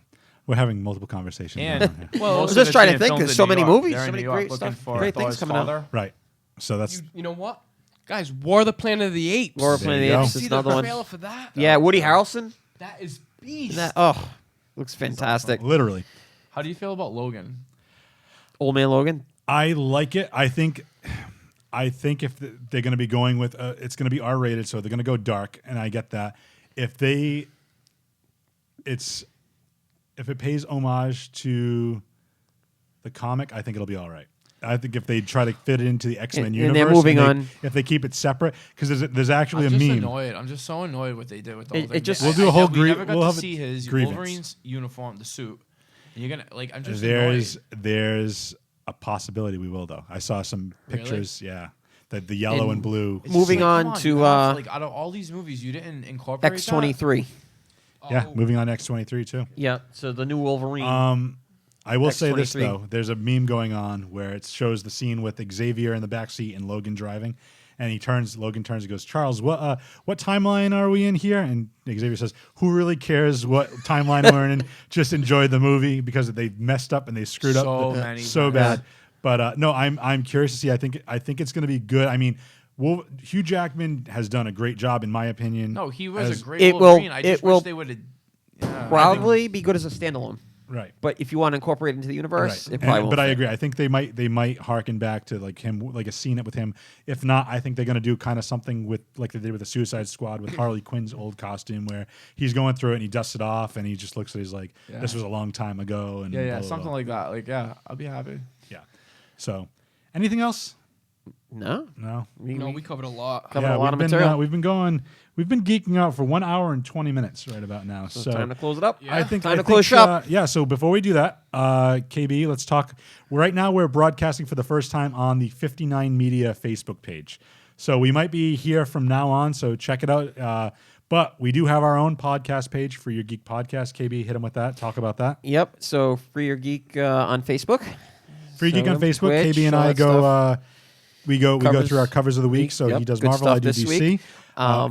we're having multiple conversations. And going on here. Well, most I'm of just it's trying to being think, filmed there's in so New many York. movies, They're so in many New York great looking stuff, for great things Thor's coming out. father. Right. So that's You know what, guys? War of the Planet of the Apes. War of There Planet you of go. the Apes See is the another one. trailer for that? Yeah, Woody Harrelson. That is beast. That looks fantastic. literally. How do you feel about Logan? Old Man Logan. I like it. I think if they're going to be going with it's going to be R-rated, so they're going to go dark, and I get that. If it pays homage to the comic, I think it'll be all right. I think if they try to fit it into the X-Men And universe, they're moving on. if they keep it separate, because there's actually I'm a just meme. annoyed. I'm just so annoyed what they did with the It- whole thing. it just- We'll do a whole We never got we'll to have a see his grievance. Wolverine's uniform, the suit. And you're gonna like. I'm just There's annoyed. a possibility we will though. I saw some Really? pictures. Yeah, the yellow and blue. It's Moving just on come to, you have, like out of all these movies, you didn't incorporate X-23. Yeah, Oh. moving on to X-23 too. Yeah, so the new Wolverine. I will say this X-23. though: there's a meme going on where it shows the scene with Xavier in the backseat and Logan driving, and Logan turns and goes, "Charles, what timeline are we in here?" And Xavier says, "Who really cares what timeline we're in? Just enjoy the movie because they messed up and they screwed So up many so times. bad." But no, I'm curious to see. I think it's going to be good. I mean, Hugh Jackman has done a great job in my opinion. No, he was as- a great It will- Wolverine. I just it will wish they would have. Yeah. Probably be good as a standalone. right. But if you want to incorporate it into the universe, Right. it probably And- won't. but I fit. agree. I think they might harken back to like him, like a scene with him. If not, I think they're going to do kind of something with like they did with the Suicide Squad with Harley Quinn's old costume, where he's going through it and he dusts it off and he just looks at it, he's like, Yeah. "This was a long time ago." And Yeah, blah, blah, something blah. like that. Like, yeah, I'll be happy. Yeah. So, anything else? No. No. No, we covered a lot. Covered a lot of we've been, material. we've been geeking out for 1 hour and 20 minutes right about now. So, Time to close it up. I think Time to close shop. Yeah. So before we do that, KB, let's talk. Right now, we're broadcasting for the first time on the 59 Media Facebook page. So we might be here from now on. So check it out. But we do have our own podcast page for your Geek Podcast. KB, hit him with that. Talk about that. Yep. So Free Your Geek on Facebook. Free Geek on So, Facebook. Twitch, KB and all I that go. stuff. We go Covers through our covers of the week. So Yep, he does good Marvel. I stuff do this DC. week.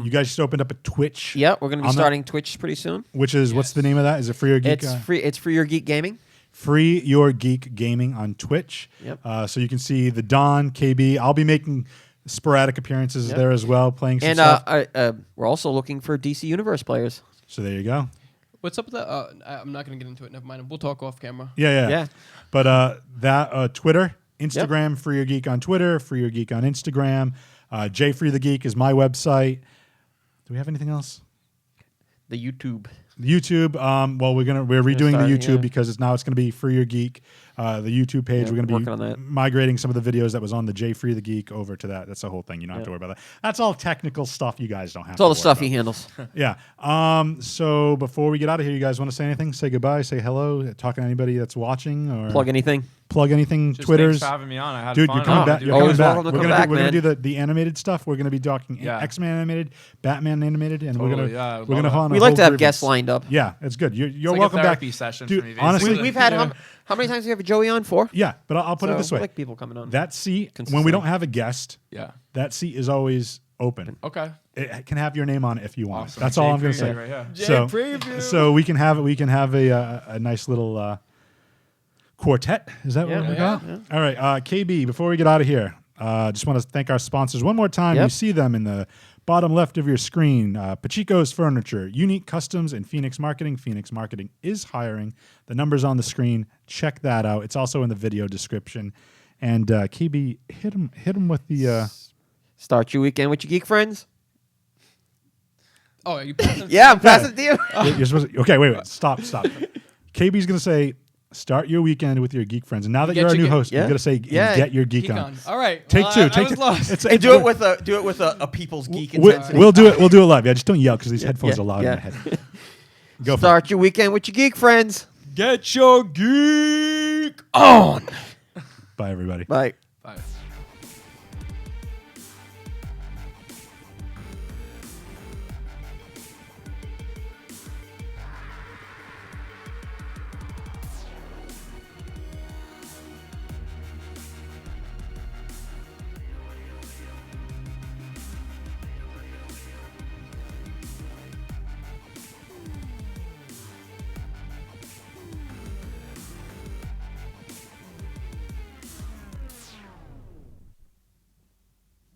You guys just opened up a Twitch. Yep. We're going to be On that- starting Twitch pretty soon. Which is what's the name of that? Is it Free Your Geek? It's free. It's Free Your Geek Gaming. Free Your Geek Gaming on Twitch. Yep. So you can see the Don, KB. I'll be making sporadic appearances Yep. there as well, playing some And stuff. we're also looking for DC Universe players. So there you go. What's up with that? I'm not going to get into it. Never mind. We'll talk off camera. Yeah. Yeah. But that Twitter, Instagram, Free Your Geek on Twitter, Free Your Geek on Instagram. J Free the Geek is my website. Do we have anything else? The YouTube. YouTube. Well, we're redoing start, the YouTube yeah. because it's going to be Free Your Geek. The YouTube page. Yeah, We're going to working be on that. migrating some of the videos that was on the J Free the Geek over to that. That's the whole thing. You don't have to Yeah. worry about that. That's all technical stuff. You guys don't have. It's all to the stuff worry he about. handles. Yeah. So before we get out of here, you guys want to say anything? Say goodbye. Say hello. Talk to anybody that's watching or Plug anything. plug anything. Just Twitters. thanks for having me on. I had Dude, fun. you're coming I'll back. do You're it. coming Always back. welcome to We're come gonna back, do, we're gonna man. do the animated stuff. We're gonna be talking Yeah. X-Men animated, Batman animated, and we're Totally, gonna yeah, I we're love gonna that. hon a We like whole to have grievance. guests lined up. Yeah, it's good. You're It's like welcome a therapy back. session Dude, for me. honestly- basically. We've had Yeah. how many times do you have Joey on for? Yeah, but I'll put it So this we way: like people coming on. that seat when we Consistently. don't have a guest, Yeah. that seat is always open. Okay. It can have your name on it if you want. Awesome. That's all Jay I'm gonna say. Preview right here. So, Preview. so we can have a nice little quartet. Is that what Yeah. we Yeah. got? All right, KB. Before we get out of here, just want to thank our sponsors one more time. Yep. You see them in the bottom left of your screen. Pachico's Furniture, Unique Customs, and Phoenix Marketing. Phoenix Marketing is hiring. The number's on the screen. Check that out. It's also in the video description. And KB, hit him with the. Start your weekend with your geek friends. Oh, are you passing? Yeah, I'm passing it to you. You're supposed to, okay, wait. Stop. KB's going to say, start your weekend with your geek friends. And now that Get you're our your new geek- host, yeah. you're going to say, Yeah. get your geek, Geek on. on. All right. Take Well, two. I Take was two. lost. It's- And do it with a people's geek intensity. We'll do it. We'll do it live. Yeah, just don't yell because these headphones yeah, are loud yeah. in my head. Go for it. Start your weekend with your geek friends. Get your geek on. Bye, everybody. Bye. Bye.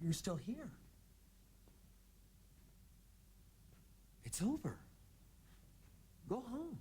You're still here. It's over. Go home.